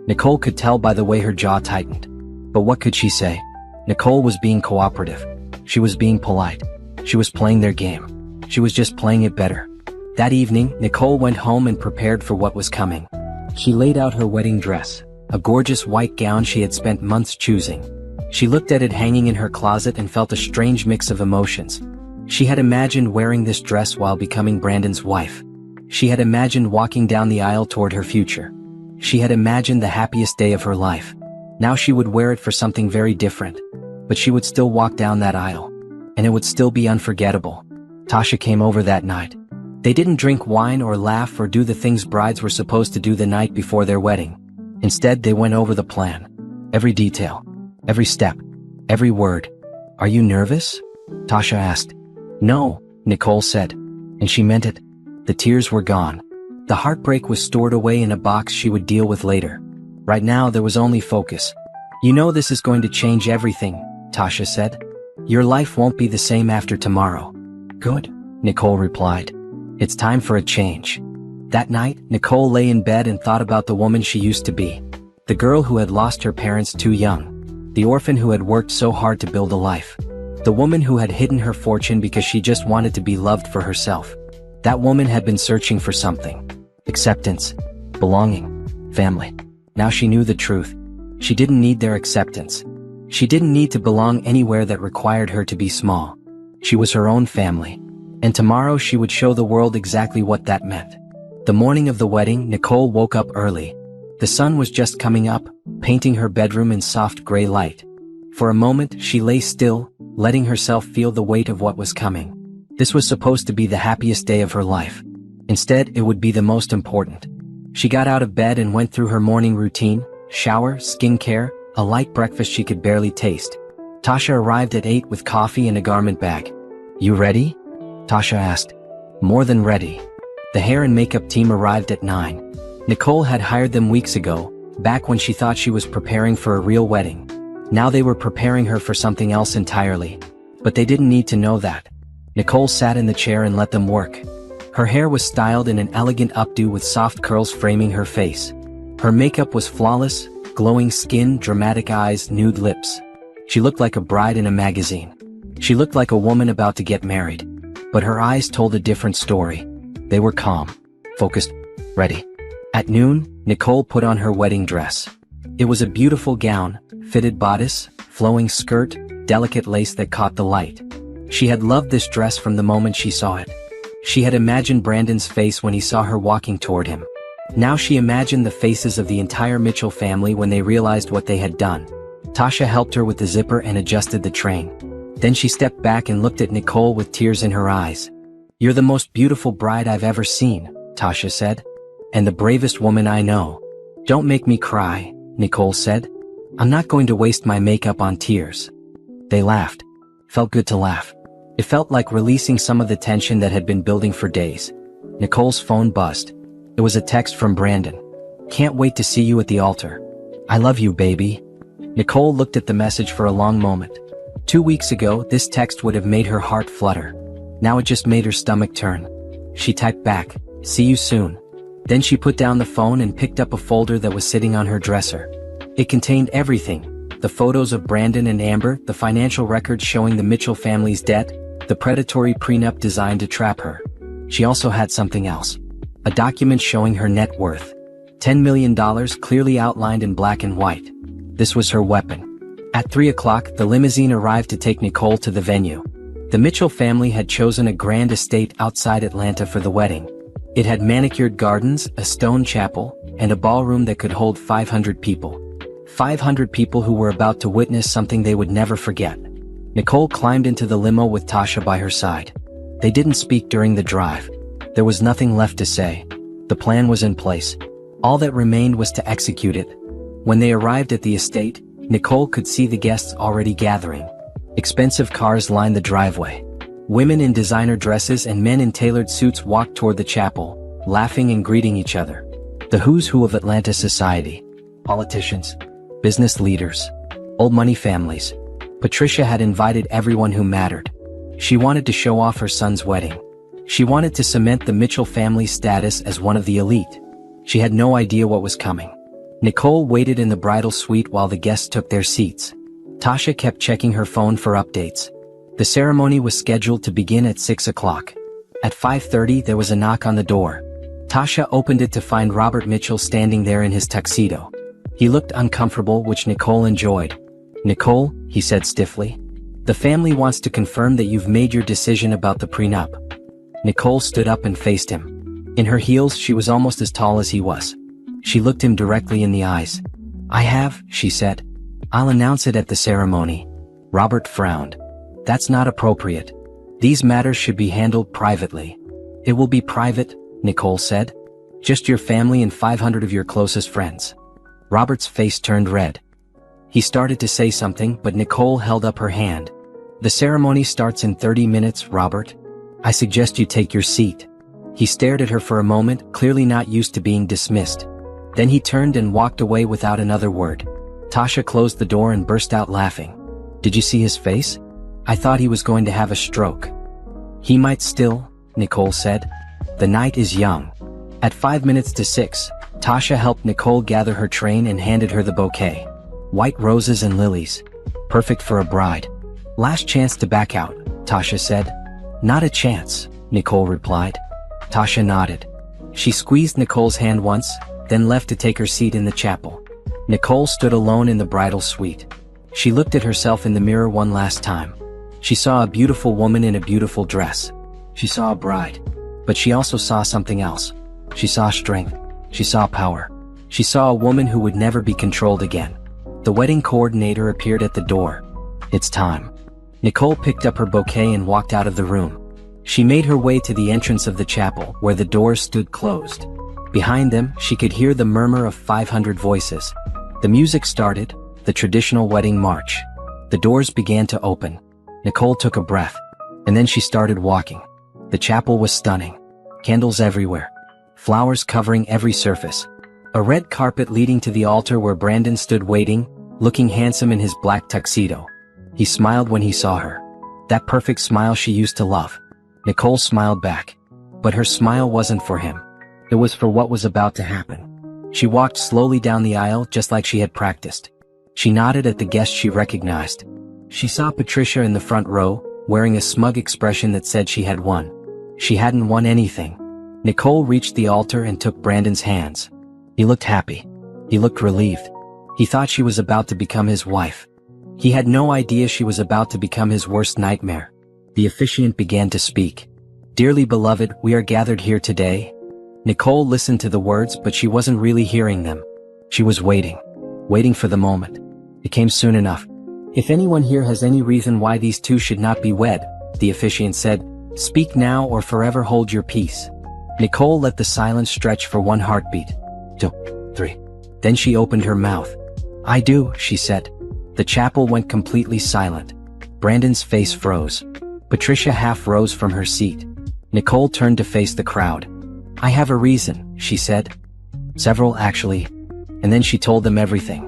Nicole could tell by the way her jaw tightened. But what could she say? Nicole was being cooperative. She was being polite. She was playing their game. She was just playing it better. That evening, Nicole went home and prepared for what was coming. She laid out her wedding dress, a gorgeous white gown she had spent months choosing. She looked at it hanging in her closet and felt a strange mix of emotions. She had imagined wearing this dress while becoming Brandon's wife. She had imagined walking down the aisle toward her future. She had imagined the happiest day of her life. Now she would wear it for something very different. But she would still walk down that aisle. And it would still be unforgettable. Tasha came over that night. They didn't drink wine or laugh or do the things brides were supposed to do the night before their wedding. Instead, they went over the plan. Every detail. Every step. Every word. Are you nervous? Tasha asked. No, Nicole said. And she meant it. The tears were gone. The heartbreak was stored away in a box she would deal with later. Right now, there was only focus. You know this is going to change everything, Tasha said. Your life won't be the same after tomorrow. Good, Nicole replied. It's time for a change. That night, Nicole lay in bed and thought about the woman she used to be. The girl who had lost her parents too young. The orphan who had worked so hard to build a life. The woman who had hidden her fortune because she just wanted to be loved for herself. That woman had been searching for something. Acceptance. Belonging. Family. Now she knew the truth. She didn't need their acceptance. She didn't need to belong anywhere that required her to be small. She was her own family. And tomorrow she would show the world exactly what that meant. The morning of the wedding, Nicole woke up early. The sun was just coming up, painting her bedroom in soft gray light. For a moment, she lay still, letting herself feel the weight of what was coming. This was supposed to be the happiest day of her life. Instead, it would be the most important. She got out of bed and went through her morning routine, shower, skincare, a light breakfast she could barely taste. Tasha arrived at 8 with coffee and a garment bag. You ready? Tasha asked. More than ready. The hair and makeup team arrived at 9. Nicole had hired them weeks ago, back when she thought she was preparing for a real wedding. Now they were preparing her for something else entirely. But they didn't need to know that. Nicole sat in the chair and let them work. Her hair was styled in an elegant updo with soft curls framing her face. Her makeup was flawless, glowing skin, dramatic eyes, nude lips. She looked like a bride in a magazine. She looked like a woman about to get married. But her eyes told a different story. They were calm, focused, ready. At noon, Nicole put on her wedding dress. It was a beautiful gown, fitted bodice, flowing skirt, delicate lace that caught the light. She had loved this dress from the moment she saw it. She had imagined Brandon's face when he saw her walking toward him. Now she imagined the faces of the entire Mitchell family when they realized what they had done. Tasha helped her with the zipper and adjusted the train. Then she stepped back and looked at Nicole with tears in her eyes. "You're the most beautiful bride I've ever seen," Tasha said. "And the bravest woman I know." "Don't make me cry," Nicole said. "I'm not going to waste my makeup on tears." They laughed. Felt good to laugh. It felt like releasing some of the tension that had been building for days. Nicole's phone buzzed. It was a text from Brandon. "Can't wait to see you at the altar. I love you, baby." Nicole looked at the message for a long moment. 2 weeks ago, this text would have made her heart flutter. Now it just made her stomach turn. She typed back, "See you soon." Then she put down the phone and picked up a folder that was sitting on her dresser. It contained everything: the photos of Brandon and Amber, the financial records showing the Mitchell family's debt, the predatory prenup designed to trap her. She also had something else. A document showing her net worth. $10 million clearly outlined in black and white. This was her weapon. At 3 o'clock, the limousine arrived to take Nicole to the venue. The Mitchell family had chosen a grand estate outside Atlanta for the wedding. It had manicured gardens, a stone chapel, and a ballroom that could hold 500 people. 500 people who were about to witness something they would never forget. Nicole climbed into the limo with Tasha by her side. They didn't speak during the drive. There was nothing left to say. The plan was in place. All that remained was to execute it. When they arrived at the estate, Nicole could see the guests already gathering. Expensive cars lined the driveway. Women in designer dresses and men in tailored suits walked toward the chapel, laughing and greeting each other. The who's who of Atlanta society. Politicians, business leaders, old money families. Patricia had invited everyone who mattered. She wanted to show off her son's wedding. She wanted to cement the Mitchell family's status as one of the elite. She had no idea what was coming. Nicole waited in the bridal suite while the guests took their seats. Tasha kept checking her phone for updates. The ceremony was scheduled to begin at 6 o'clock. At 5:30 there was a knock on the door. Tasha opened it to find Robert Mitchell standing there in his tuxedo. He looked uncomfortable, which Nicole enjoyed. "Nicole," he said stiffly, "the family wants to confirm that you've made your decision about the prenup." Nicole stood up and faced him. In her heels, she was almost as tall as he was. She looked him directly in the eyes. "I have," she said. "I'll announce it at the ceremony." Robert frowned. "That's not appropriate. These matters should be handled privately." "It will be private," Nicole said. "Just your family and 500 of your closest friends." Robert's face turned red. He started to say something, but Nicole held up her hand. "The ceremony starts in 30 minutes, Robert. I suggest you take your seat." He stared at her for a moment, clearly not used to being dismissed. Then he turned and walked away without another word. Tasha closed the door and burst out laughing. "Did you see his face? I thought he was going to have a stroke." "He might still," Nicole said. "The night is young." At 5 minutes to 6, Tasha helped Nicole gather her train and handed her the bouquet. White roses and lilies. Perfect for a bride. "Last chance to back out," Tasha said. "Not a chance," Nicole replied. Tasha nodded. She squeezed Nicole's hand once, then left to take her seat in the chapel. Nicole stood alone in the bridal suite. She looked at herself in the mirror one last time. She saw a beautiful woman in a beautiful dress. She saw a bride. But she also saw something else. She saw strength. She saw power. She saw a woman who would never be controlled again. The wedding coordinator appeared at the door. "It's time." Nicole picked up her bouquet and walked out of the room. She made her way to the entrance of the chapel, where the doors stood closed. Behind them, she could hear the murmur of 500 voices. The music started, the traditional wedding march. The doors began to open. Nicole took a breath, and then she started walking. The chapel was stunning. Candles everywhere. Flowers covering every surface. A red carpet leading to the altar where Brandon stood waiting, looking handsome in his black tuxedo. He smiled when he saw her. That perfect smile she used to love. Nicole smiled back. But her smile wasn't for him. It was for what was about to happen. She walked slowly down the aisle just like she had practiced. She nodded at the guests she recognized. She saw Patricia in the front row, wearing a smug expression that said she had won. She hadn't won anything. Nicole reached the altar and took Brandon's hands. He looked happy. He looked relieved. He thought she was about to become his wife. He had no idea she was about to become his worst nightmare. The officiant began to speak. "Dearly beloved, we are gathered here today." Nicole listened to the words, but she wasn't really hearing them. She was waiting for the moment. It came soon enough. "If anyone here has any reason why these two should not be wed," the officiant said, "speak now or forever hold your peace." Nicole let the silence stretch for one heartbeat. 2, 3. Then she opened her mouth. "I do," she said. The chapel went completely silent. Brandon's face froze. Patricia half rose from her seat. Nicole turned to face the crowd. "I have a reason," she said. "Several, actually." And then she told them everything.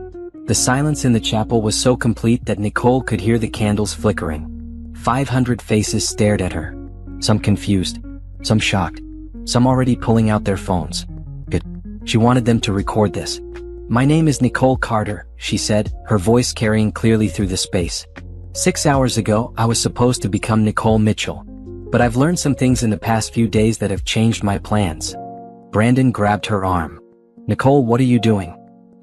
The silence in the chapel was so complete that Nicole could hear the candles flickering. 500 faces stared at her. Some confused, some shocked, some already pulling out their phones. Good. She wanted them to record this. "My name is Nicole Carter," she said, her voice carrying clearly through the space. 6 hours ago, I was supposed to become Nicole Mitchell. But I've learned some things in the past few days that have changed my plans." Brandon grabbed her arm. "Nicole, what are you doing?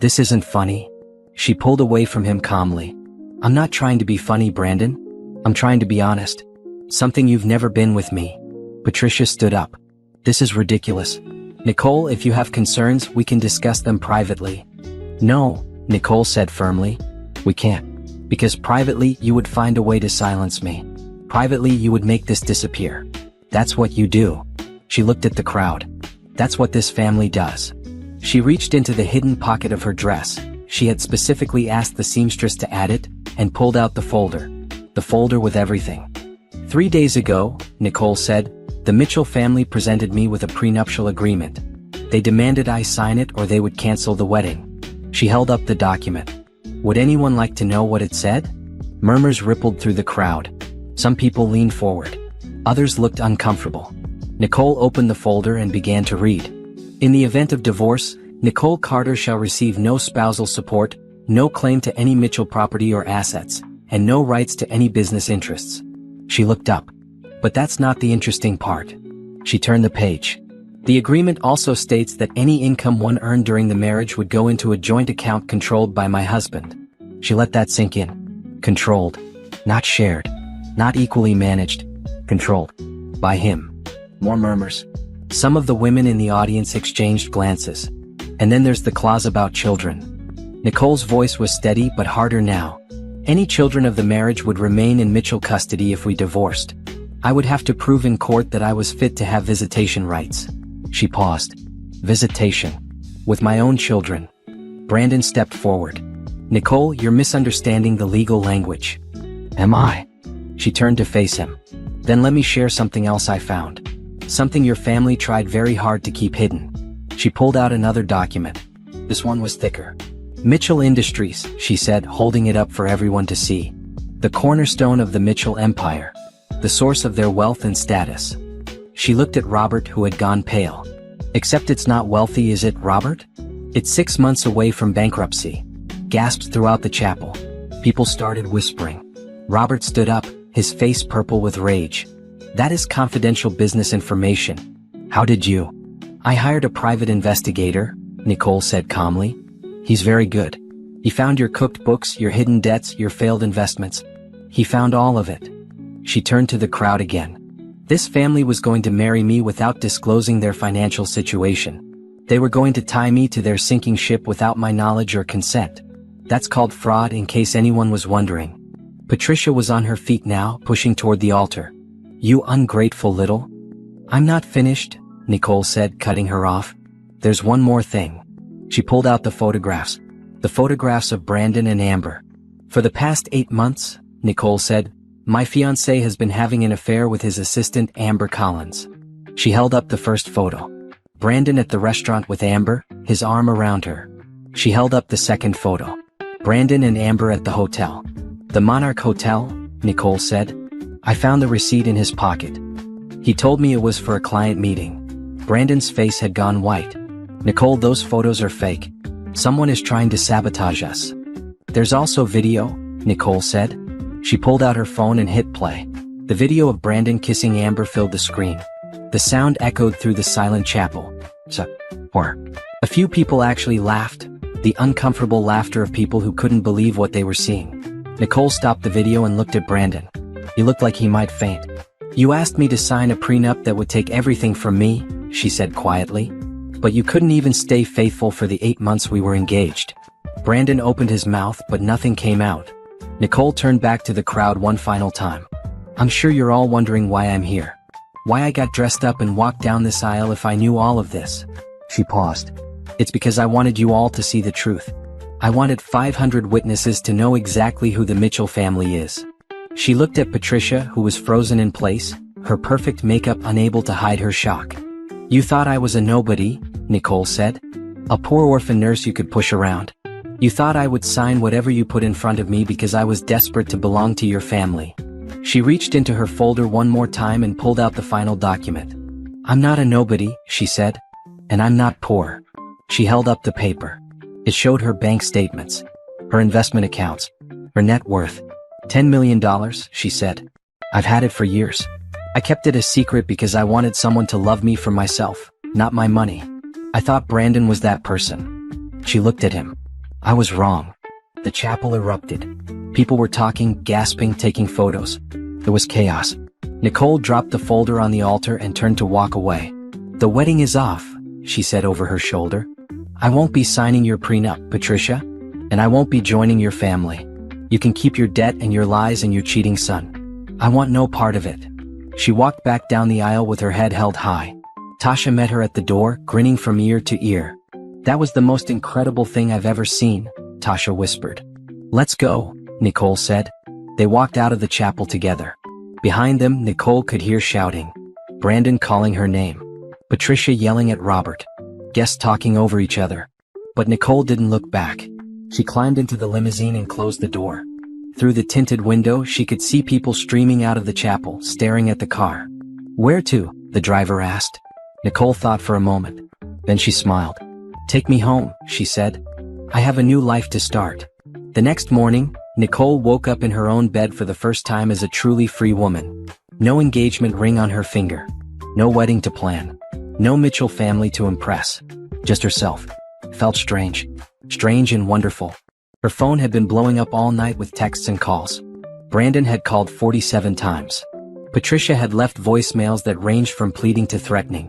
This isn't funny." She pulled away from him calmly. "I'm not trying to be funny, Brandon. I'm trying to be honest. Something you've never been with me." Patricia stood up. "This is ridiculous. Nicole, if you have concerns, we can discuss them privately." "No," Nicole said firmly. "We can't. Because privately, you would find a way to silence me. Privately, you would make this disappear. That's what you do." She looked at the crowd. "That's what this family does." She reached into the hidden pocket of her dress. She had specifically asked the seamstress to add it, and pulled out the folder. The folder with everything. 3 days ago, Nicole said, the Mitchell family presented me with a prenuptial agreement. They demanded I sign it or they would cancel the wedding. She held up the document. Would anyone like to know what it said? Murmurs rippled through the crowd. Some people leaned forward. Others looked uncomfortable. Nicole opened the folder and began to read. "In the event of divorce, Nicole Carter shall receive no spousal support, no claim to any Mitchell property or assets, and no rights to any business interests." She looked up. But that's not the interesting part. She turned the page. "The agreement also states that any income one earned during the marriage would go into a joint account controlled by my husband." She let that sink in. Controlled. Not shared. Not equally managed. Controlled. By him. More murmurs. Some of the women in the audience exchanged glances. "And then there's the clause about children." Nicole's voice was steady but harder now. "Any children of the marriage would remain in Mitchell custody if we divorced. I would have to prove in court that I was fit to have visitation rights." She paused. "Visitation. With my own children." Brandon stepped forward. "Nicole, you're misunderstanding the legal language." "Am I?" She turned to face him. "Then let me share something else I found. Something your family tried very hard to keep hidden." She pulled out another document. This one was thicker. "Mitchell Industries," she said, holding it up for everyone to see. "The cornerstone of the Mitchell empire. The source of their wealth and status." She looked at Robert, who had gone pale. "Except it's not wealthy, is it, Robert? It's 6 months away from bankruptcy." Gasps throughout the chapel. People started whispering. Robert stood up, his face purple with rage. "That is confidential business information. How did you?" "I hired a private investigator," Nicole said calmly. "He's very good. He found your cooked books, your hidden debts, your failed investments. He found all of it." She turned to the crowd again. "This family was going to marry me without disclosing their financial situation. They were going to tie me to their sinking ship without my knowledge or consent. That's called fraud, in case anyone was wondering." Patricia was on her feet now, pushing toward the altar. "You ungrateful little—" "I'm not finished," Nicole said, cutting her off. "There's one more thing." She pulled out the photographs. The photographs of Brandon and Amber. "For the past 8 months, Nicole said, my fiancé has been having an affair with his assistant Amber Collins." She held up the first photo. Brandon at the restaurant with Amber, his arm around her. She held up the second photo. Brandon and Amber at the hotel. "The Monarch Hotel," Nicole said. "I found the receipt in his pocket. He told me it was for a client meeting." Brandon's face had gone white. "Nicole, those photos are fake. Someone is trying to sabotage us." "There's also video," Nicole said. She pulled out her phone and hit play. The video of Brandon kissing Amber filled the screen. The sound echoed through the silent chapel. A few people actually laughed, the uncomfortable laughter of people who couldn't believe what they were seeing. Nicole stopped the video and looked at Brandon. He looked like he might faint. "You asked me to sign a prenup that would take everything from me," she said quietly. "But you couldn't even stay faithful for the 8 months we were engaged." Brandon opened his mouth but nothing came out. Nicole turned back to the crowd one final time. "I'm sure you're all wondering why I'm here. Why I got dressed up and walked down this aisle if I knew all of this." She paused. "It's because I wanted you all to see the truth. I wanted 500 witnesses to know exactly who the Mitchell family is." She looked at Patricia, who was frozen in place, her perfect makeup unable to hide her shock. "You thought I was a nobody," Nicole said. "A poor orphan nurse you could push around. You thought I would sign whatever you put in front of me because I was desperate to belong to your family." She reached into her folder one more time and pulled out the final document. "I'm not a nobody," she said. "And I'm not poor." She held up the paper. It showed her bank statements, her investment accounts, her net worth. $10 million, she said. "I've had it for years. I kept it a secret because I wanted someone to love me for myself, not my money. I thought Brandon was that person." She looked at him. "I was wrong." The chapel erupted. People were talking, gasping, taking photos. There was chaos. Nicole dropped the folder on the altar and turned to walk away. "The wedding is off," she said over her shoulder. "I won't be signing your prenup, Patricia. And I won't be joining your family. You can keep your debt and your lies and your cheating son. I want no part of it." She walked back down the aisle with her head held high. Tasha met her at the door, grinning from ear to ear. "That was the most incredible thing I've ever seen," Tasha whispered. "Let's go," Nicole said. They walked out of the chapel together. Behind them, Nicole could hear shouting. Brandon calling her name. Patricia yelling at Robert. Guests talking over each other. But Nicole didn't look back. She climbed into the limousine and closed the door. Through the tinted window, she could see people streaming out of the chapel, staring at the car. "Where to?" the driver asked. Nicole thought for a moment. Then she smiled. "Take me home," she said. "I have a new life to start." The next morning, Nicole woke up in her own bed for the first time as a truly free woman. No engagement ring on her finger. No wedding to plan. No Mitchell family to impress. Just herself. Felt strange. Strange and wonderful. Her phone had been blowing up all night with texts and calls. Brandon had called 47 times. Patricia had left voicemails that ranged from pleading to threatening.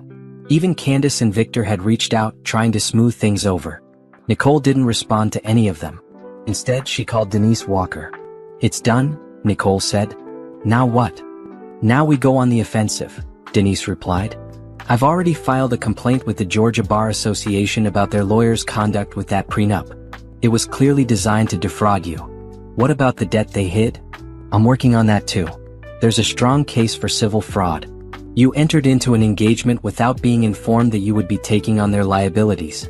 Even Candace and Victor had reached out, trying to smooth things over. Nicole didn't respond to any of them. Instead, she called Denise Walker. "It's done," Nicole said. "Now what?" "Now we go on the offensive," Denise replied. "I've already filed a complaint with the Georgia Bar Association about their lawyer's conduct with that prenup. It was clearly designed to defraud you. What about the debt they hid? I'm working on that too. There's a strong case for civil fraud. You entered into an engagement without being informed that you would be taking on their liabilities.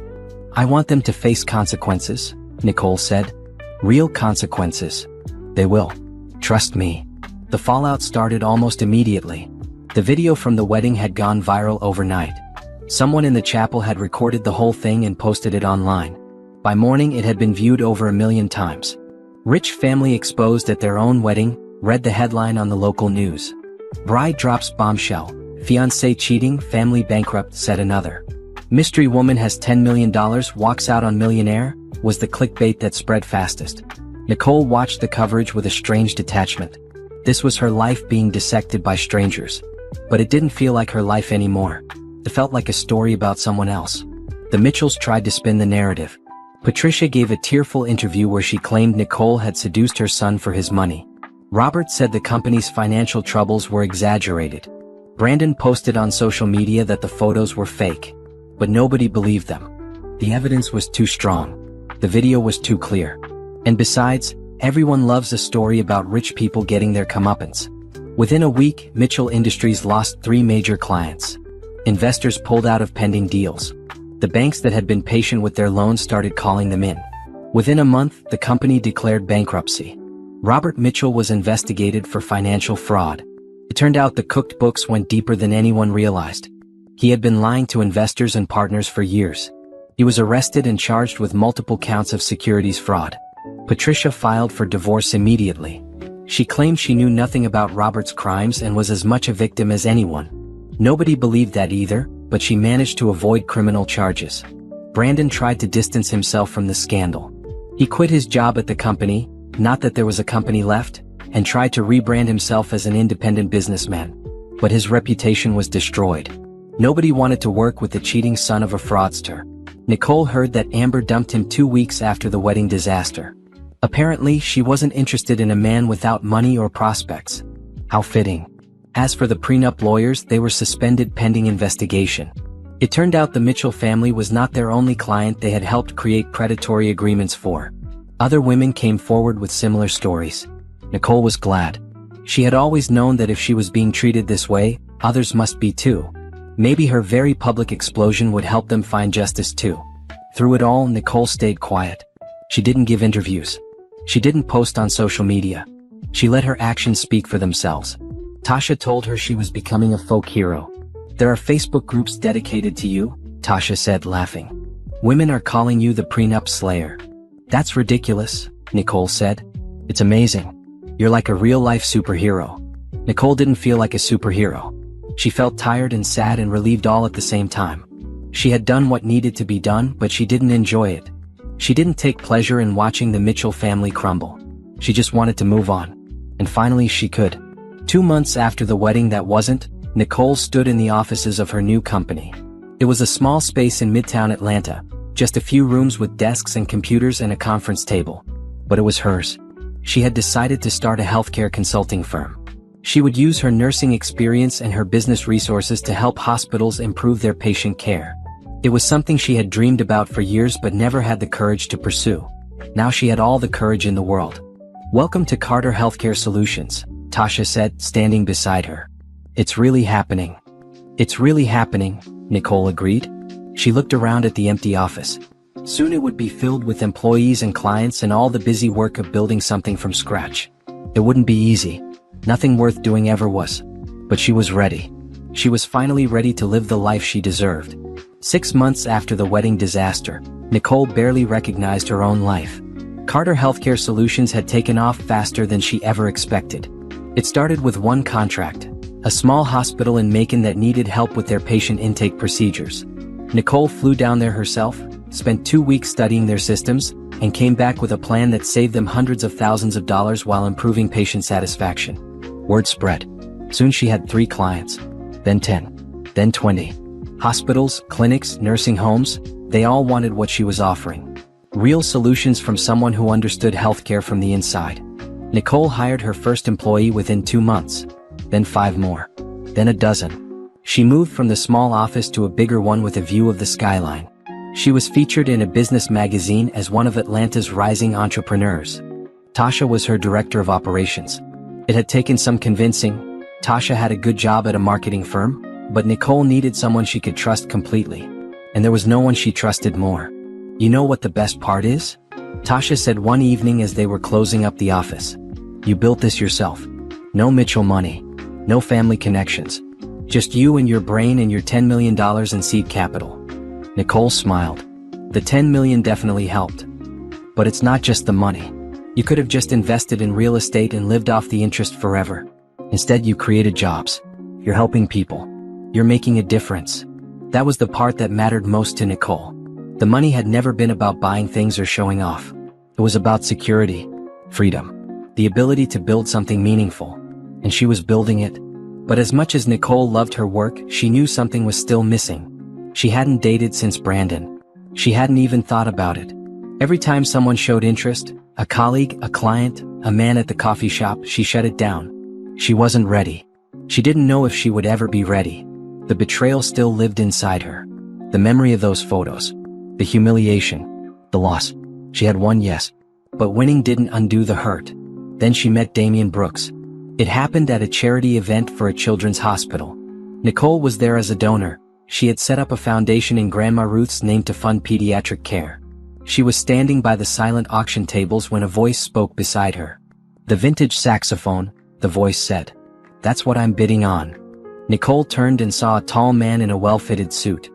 I want them to face consequences," Nicole said. "Real consequences. They will. Trust me." The fallout started almost immediately. The video from the wedding had gone viral overnight. Someone in the chapel had recorded the whole thing and posted it online. By morning it had been viewed over 1 million times. "Rich family exposed at their own wedding," read the headline on the local news. "Bride drops bombshell. Fiancé cheating, family bankrupt," said another. "Mystery woman has $10 million, walks out on millionaire," was the clickbait that spread fastest. Nicole watched the coverage with a strange detachment. This was her life being dissected by strangers. But it didn't feel like her life anymore. It felt like a story about someone else. The Mitchells tried to spin the narrative. Patricia gave a tearful interview where she claimed Nicole had seduced her son for his money. Robert said the company's financial troubles were exaggerated. Brandon posted on social media that the photos were fake. But nobody believed them. The evidence was too strong. The video was too clear. And besides, everyone loves a story about rich people getting their comeuppance. Within a week, Mitchell Industries lost 3 major clients. Investors pulled out of pending deals. The banks that had been patient with their loans started calling them in. Within a month, the company declared bankruptcy. Robert Mitchell was investigated for financial fraud. It turned out the cooked books went deeper than anyone realized. He had been lying to investors and partners for years. He was arrested and charged with multiple counts of securities fraud. Patricia filed for divorce immediately. She claimed she knew nothing about Robert's crimes and was as much a victim as anyone. Nobody believed that either, but she managed to avoid criminal charges. Brandon tried to distance himself from the scandal. He quit his job at the company, not that there was a company left, and tried to rebrand himself as an independent businessman. But his reputation was destroyed. Nobody wanted to work with the cheating son of a fraudster. Nicole heard that Amber dumped him 2 weeks after the wedding disaster. Apparently, she wasn't interested in a man without money or prospects. How fitting. As for the prenup lawyers, they were suspended pending investigation. It turned out the Mitchell family was not their only client they had helped create predatory agreements for. Other women came forward with similar stories. Nicole was glad. She had always known that if she was being treated this way, others must be too. Maybe her very public explosion would help them find justice too. Through it all, Nicole stayed quiet. She didn't give interviews. She didn't post on social media. She let her actions speak for themselves. Tasha told her she was becoming a folk hero. "There are Facebook groups dedicated to you," Tasha said, laughing. "Women are calling you the prenup slayer." "That's ridiculous," Nicole said. "It's amazing. You're like a real-life superhero." Nicole didn't feel like a superhero. She felt tired and sad and relieved all at the same time. She had done what needed to be done, but she didn't enjoy it. She didn't take pleasure in watching the Mitchell family crumble. She just wanted to move on. And finally she could. 2 months after the wedding that wasn't, Nicole stood in the offices of her new company. It was a small space in Midtown Atlanta, just a few rooms with desks and computers and a conference table. But it was hers. She had decided to start a healthcare consulting firm. She would use her nursing experience and her business resources to help hospitals improve their patient care. It was something she had dreamed about for years but never had the courage to pursue. Now she had all the courage in the world. "Welcome to Carter Healthcare Solutions," Tasha said, standing beside her. "It's really happening." "It's really happening," Nicole agreed. She looked around at the empty office. Soon it would be filled with employees and clients and all the busy work of building something from scratch. It wouldn't be easy. Nothing worth doing ever was. But she was ready. She was finally ready to live the life she deserved. 6 months after the wedding disaster, Nicole barely recognized her own life. Carter Healthcare Solutions had taken off faster than she ever expected. It started with one contract, a small hospital in Macon that needed help with their patient intake procedures. Nicole flew down there herself, spent 2 weeks studying their systems, and came back with a plan that saved them hundreds of thousands of dollars while improving patient satisfaction. Word spread. Soon she had 3 clients, then 10, then 20. Hospitals, clinics, nursing homes, they all wanted what she was offering. Real solutions from someone who understood healthcare from the inside. Nicole hired her first employee within 2 months, then 5 more, then a dozen. She moved from the small office to a bigger one with a view of the skyline. She was featured in a business magazine as one of Atlanta's rising entrepreneurs. Tasha was her director of operations. It had taken some convincing. Tasha had a good job at a marketing firm, but Nicole needed someone she could trust completely. And there was no one she trusted more. "You know what the best part is?" Tasha said one evening as they were closing up the office. "You built this yourself. No Mitchell money. No family connections. Just you and your brain and your $10 million in seed capital." Nicole smiled. The $10 million definitely helped. But it's not just the money. You could have just invested in real estate and lived off the interest forever. Instead, you created jobs. You're helping people. You're making a difference. That was the part that mattered most to Nicole. The money had never been about buying things or showing off. It was about security, freedom, the ability to build something meaningful. And she was building it. But as much as Nicole loved her work, she knew something was still missing. She hadn't dated since Brandon. She hadn't even thought about it. Every time someone showed interest, a colleague, a client, a man at the coffee shop, she shut it down. She wasn't ready. She didn't know if she would ever be ready. The betrayal still lived inside her. The memory of those photos. The humiliation. The loss. She had won, yes. But winning didn't undo the hurt. Then she met Damian Brooks. It happened at a charity event for a children's hospital. Nicole was there as a donor. She had set up a foundation in Grandma Ruth's name to fund pediatric care. She was standing by the silent auction tables when a voice spoke beside her. "The vintage saxophone," the voice said. "That's what I'm bidding on." Nicole turned and saw a tall man in a well-fitted suit.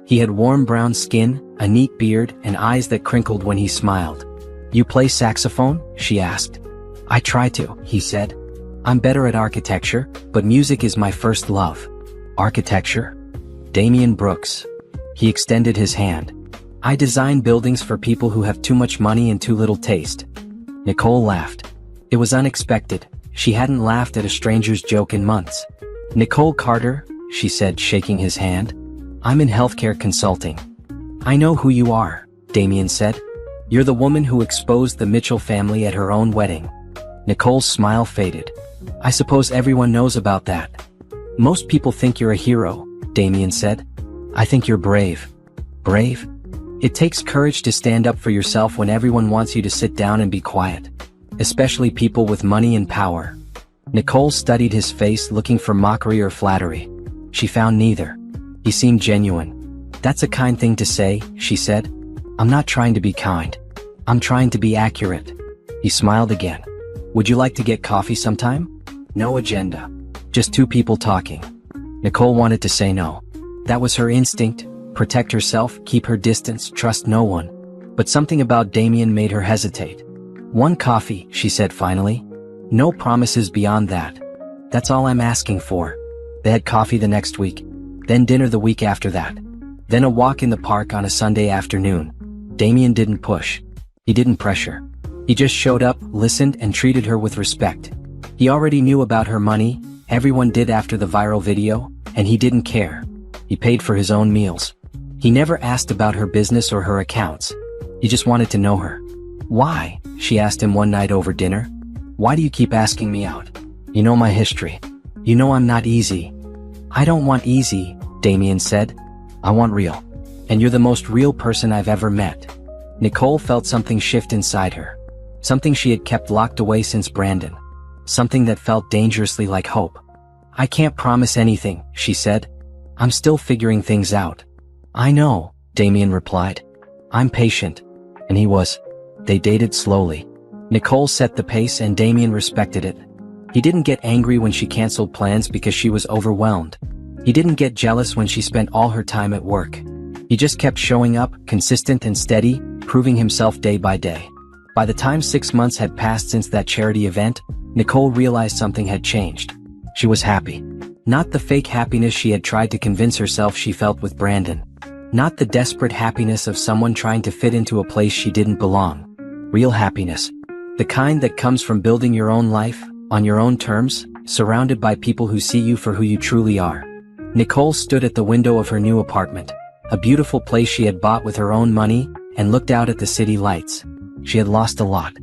He had warm brown skin, a neat beard, and eyes that crinkled when he smiled. "You play saxophone?" she asked. I try to, he said. I'm better at architecture, but music is my first love. Architecture? Damian Brooks. He extended his hand. I design buildings for people who have too much money and too little taste. Nicole laughed. It was unexpected. She hadn't laughed at a stranger's joke in months. Nicole Carter, she said, shaking his hand. I'm in healthcare consulting. I know who you are, Damian said. You're the woman who exposed the Mitchell family at her own wedding. Nicole's smile faded. I suppose everyone knows about that. Most people think you're a hero, Damian said. I think you're brave. Brave? It takes courage to stand up for yourself when everyone wants you to sit down and be quiet. Especially people with money and power. Nicole studied his face, looking for mockery or flattery. She found neither. He seemed genuine. That's a kind thing to say, she said. I'm not trying to be kind. I'm trying to be accurate. He smiled again. Would you like to get coffee sometime? No agenda. Just two people talking. Nicole wanted to say no. That was her instinct. Protect herself, keep her distance, trust no one. But something about Damian made her hesitate. One coffee, she said finally. No promises beyond that. That's all I'm asking for. They had coffee the next week. Then dinner the week after that. Then a walk in the park on a Sunday afternoon. Damian didn't push. He didn't pressure. He just showed up, listened, and treated her with respect. He already knew about her money, everyone did after the viral video, and he didn't care. He paid for his own meals. He never asked about her business or her accounts. He just wanted to know her. Why? She asked him one night over dinner. Why do you keep asking me out? You know my history. You know I'm not easy. I don't want easy, Damian said. I want real. And you're the most real person I've ever met. Nicole felt something shift inside her. Something she had kept locked away since Brandon. Something that felt dangerously like hope. I can't promise anything, she said. I'm still figuring things out. I know, Damian replied. I'm patient. And he was. They dated slowly. Nicole set the pace and Damian respected it. He didn't get angry when she canceled plans because she was overwhelmed. He didn't get jealous when she spent all her time at work. He just kept showing up, consistent and steady, proving himself day by day. By the time 6 months had passed since that charity event, Nicole realized something had changed. She was happy. Not the fake happiness she had tried to convince herself she felt with Brandon. Not the desperate happiness of someone trying to fit into a place she didn't belong. Real happiness. The kind that comes from building your own life, on your own terms, surrounded by people who see you for who you truly are. Nicole stood at the window of her new apartment, a beautiful place she had bought with her own money, and looked out at the city lights. She had lost a lot,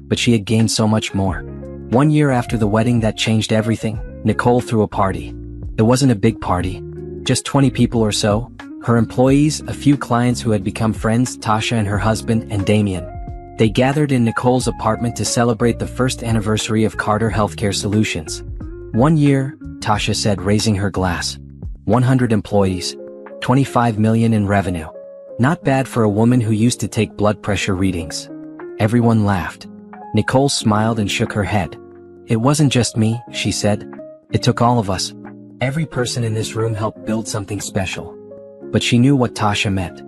but she had gained so much more. 1 year after the wedding that changed everything, Nicole threw a party. It wasn't a big party. Just 20 people or so, her employees, a few clients who had become friends, Tasha and her husband, and Damian. They gathered in Nicole's apartment to celebrate the first anniversary of Carter Healthcare Solutions. 1 year, Tasha said, raising her glass. 100 employees. 25 million in revenue. Not bad for a woman who used to take blood pressure readings. Everyone laughed. Nicole smiled and shook her head. It wasn't just me, she said. It took all of us. Every person in this room helped build something special. But she knew what Tasha meant.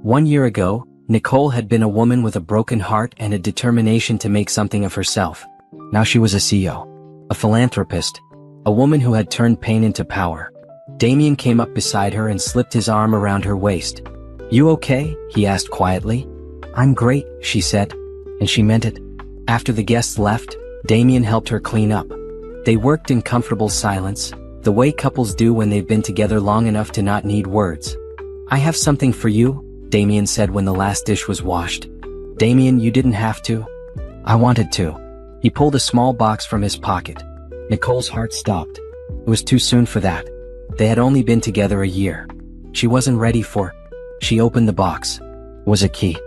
1 year ago, Nicole had been a woman with a broken heart and a determination to make something of herself. Now she was a CEO. A philanthropist. A woman who had turned pain into power. Damian came up beside her and slipped his arm around her waist. You okay? He asked quietly. I'm great, she said. And she meant it. After the guests left, Damian helped her clean up. They worked in comfortable silence, the way couples do when they've been together long enough to not need words. I have something for you, Damian said when the last dish was washed. Damian, you didn't have to. I wanted to. He pulled a small box from his pocket. Nicole's heart stopped. It was too soon for that. They had only been together a year. She wasn't ready for. She opened the box. It was a key.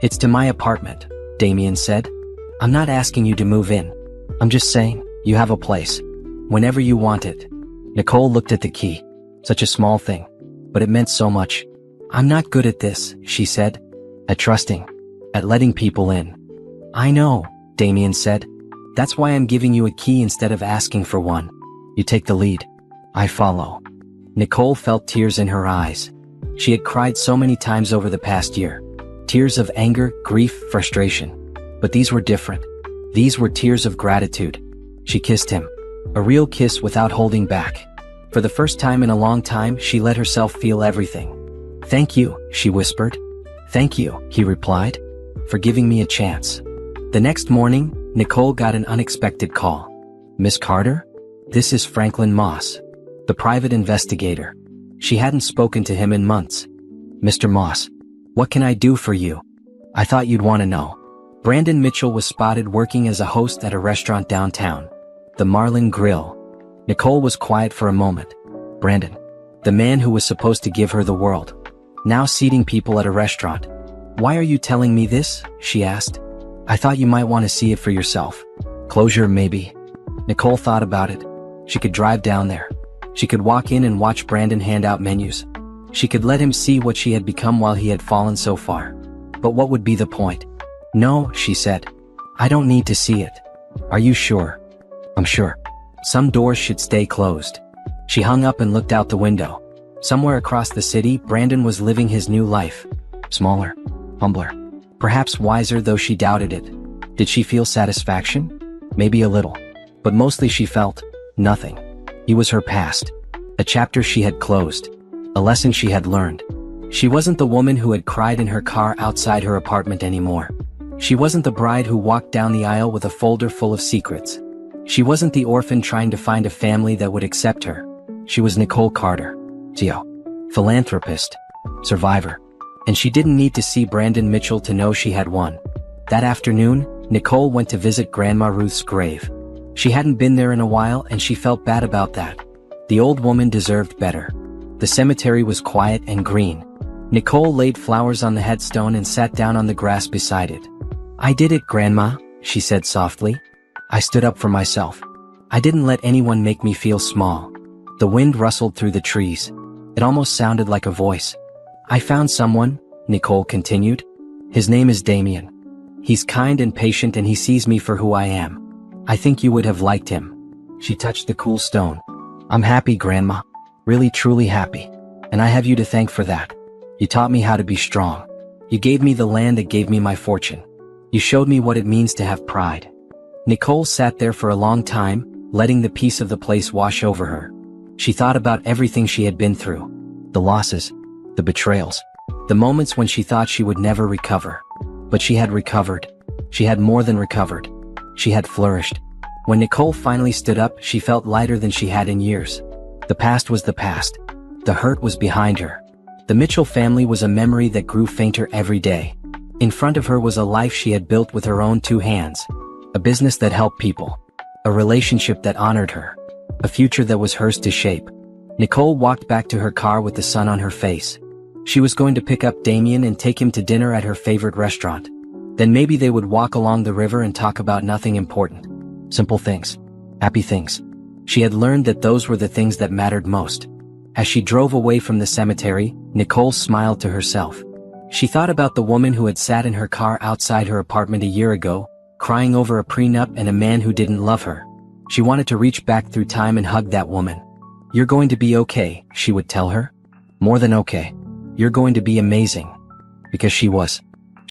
It's to my apartment, Damian said. I'm not asking you to move in. I'm just saying, you have a place. Whenever you want it. Nicole looked at the key. Such a small thing. But it meant so much. I'm not good at this, she said. At trusting. At letting people in. I know, Damian said. That's why I'm giving you a key instead of asking for one. You take the lead. I follow. Nicole felt tears in her eyes. She had cried so many times over the past year. Tears of anger, grief, frustration. But these were different. These were tears of gratitude. She kissed him. A real kiss without holding back. For the first time in a long time, she let herself feel everything. "Thank you," she whispered. "Thank you," he replied, "for giving me a chance." The next morning, Nicole got an unexpected call. "Miss Carter? This is Franklin Moss, the private investigator." She hadn't spoken to him in months. "Mr. Moss, what can I do for you? I thought you'd want to know." Brandon Mitchell was spotted working as a host at a restaurant downtown, the Marlin Grill. Nicole was quiet for a moment. Brandon, the man who was supposed to give her the world, now seating people at a restaurant. "Why are you telling me this?" she asked. "I thought you might want to see it for yourself." Closure, maybe. Nicole thought about it. She could drive down there. She could walk in and watch Brandon hand out menus. She could let him see what she had become while he had fallen so far. But what would be the point? "No," she said. "I don't need to see it." "Are you sure?" "I'm sure. Some doors should stay closed." She hung up and looked out the window. Somewhere across the city, Brandon was living his new life. Smaller, humbler, perhaps wiser, though she doubted it. Did she feel satisfaction? Maybe a little. But mostly she felt nothing. He was her past. A chapter she had closed. A lesson she had learned. She wasn't the woman who had cried in her car outside her apartment anymore. She wasn't the bride who walked down the aisle with a folder full of secrets. She wasn't the orphan trying to find a family that would accept her. She was Nicole Carter. Theo. Philanthropist. Survivor. And she didn't need to see Brandon Mitchell to know she had won. That afternoon, Nicole went to visit Grandma Ruth's grave. She hadn't been there in a while and she felt bad about that. The old woman deserved better. The cemetery was quiet and green. Nicole laid flowers on the headstone and sat down on the grass beside it. "I did it, Grandma," she said softly. "I stood up for myself. I didn't let anyone make me feel small." The wind rustled through the trees. It almost sounded like a voice. "I found someone," Nicole continued. "His name is Damien. He's kind and patient and he sees me for who I am. I think you would have liked him." She touched the cool stone. "I'm happy, Grandma. Really truly happy. And I have you to thank for that. You taught me how to be strong. You gave me the land that gave me my fortune. You showed me what it means to have pride." Nicole sat there for a long time, letting the peace of the place wash over her. She thought about everything she had been through. The losses. The betrayals. The moments when she thought she would never recover. But she had recovered. She had more than recovered. She had flourished. When Nicole finally stood up, she felt lighter than she had in years. The past was the past. The hurt was behind her. The Mitchell family was a memory that grew fainter every day. In front of her was a life she had built with her own two hands. A business that helped people. A relationship that honored her. A future that was hers to shape. Nicole walked back to her car with the sun on her face. She was going to pick up Damien and take him to dinner at her favorite restaurant. Then maybe they would walk along the river and talk about nothing important. Simple things. Happy things. She had learned that those were the things that mattered most. As she drove away from the cemetery, Nicole smiled to herself. She thought about the woman who had sat in her car outside her apartment a year ago, crying over a prenup and a man who didn't love her. She wanted to reach back through time and hug that woman. "You're going to be okay," she would tell her. "More than okay. You're going to be amazing." Because she was.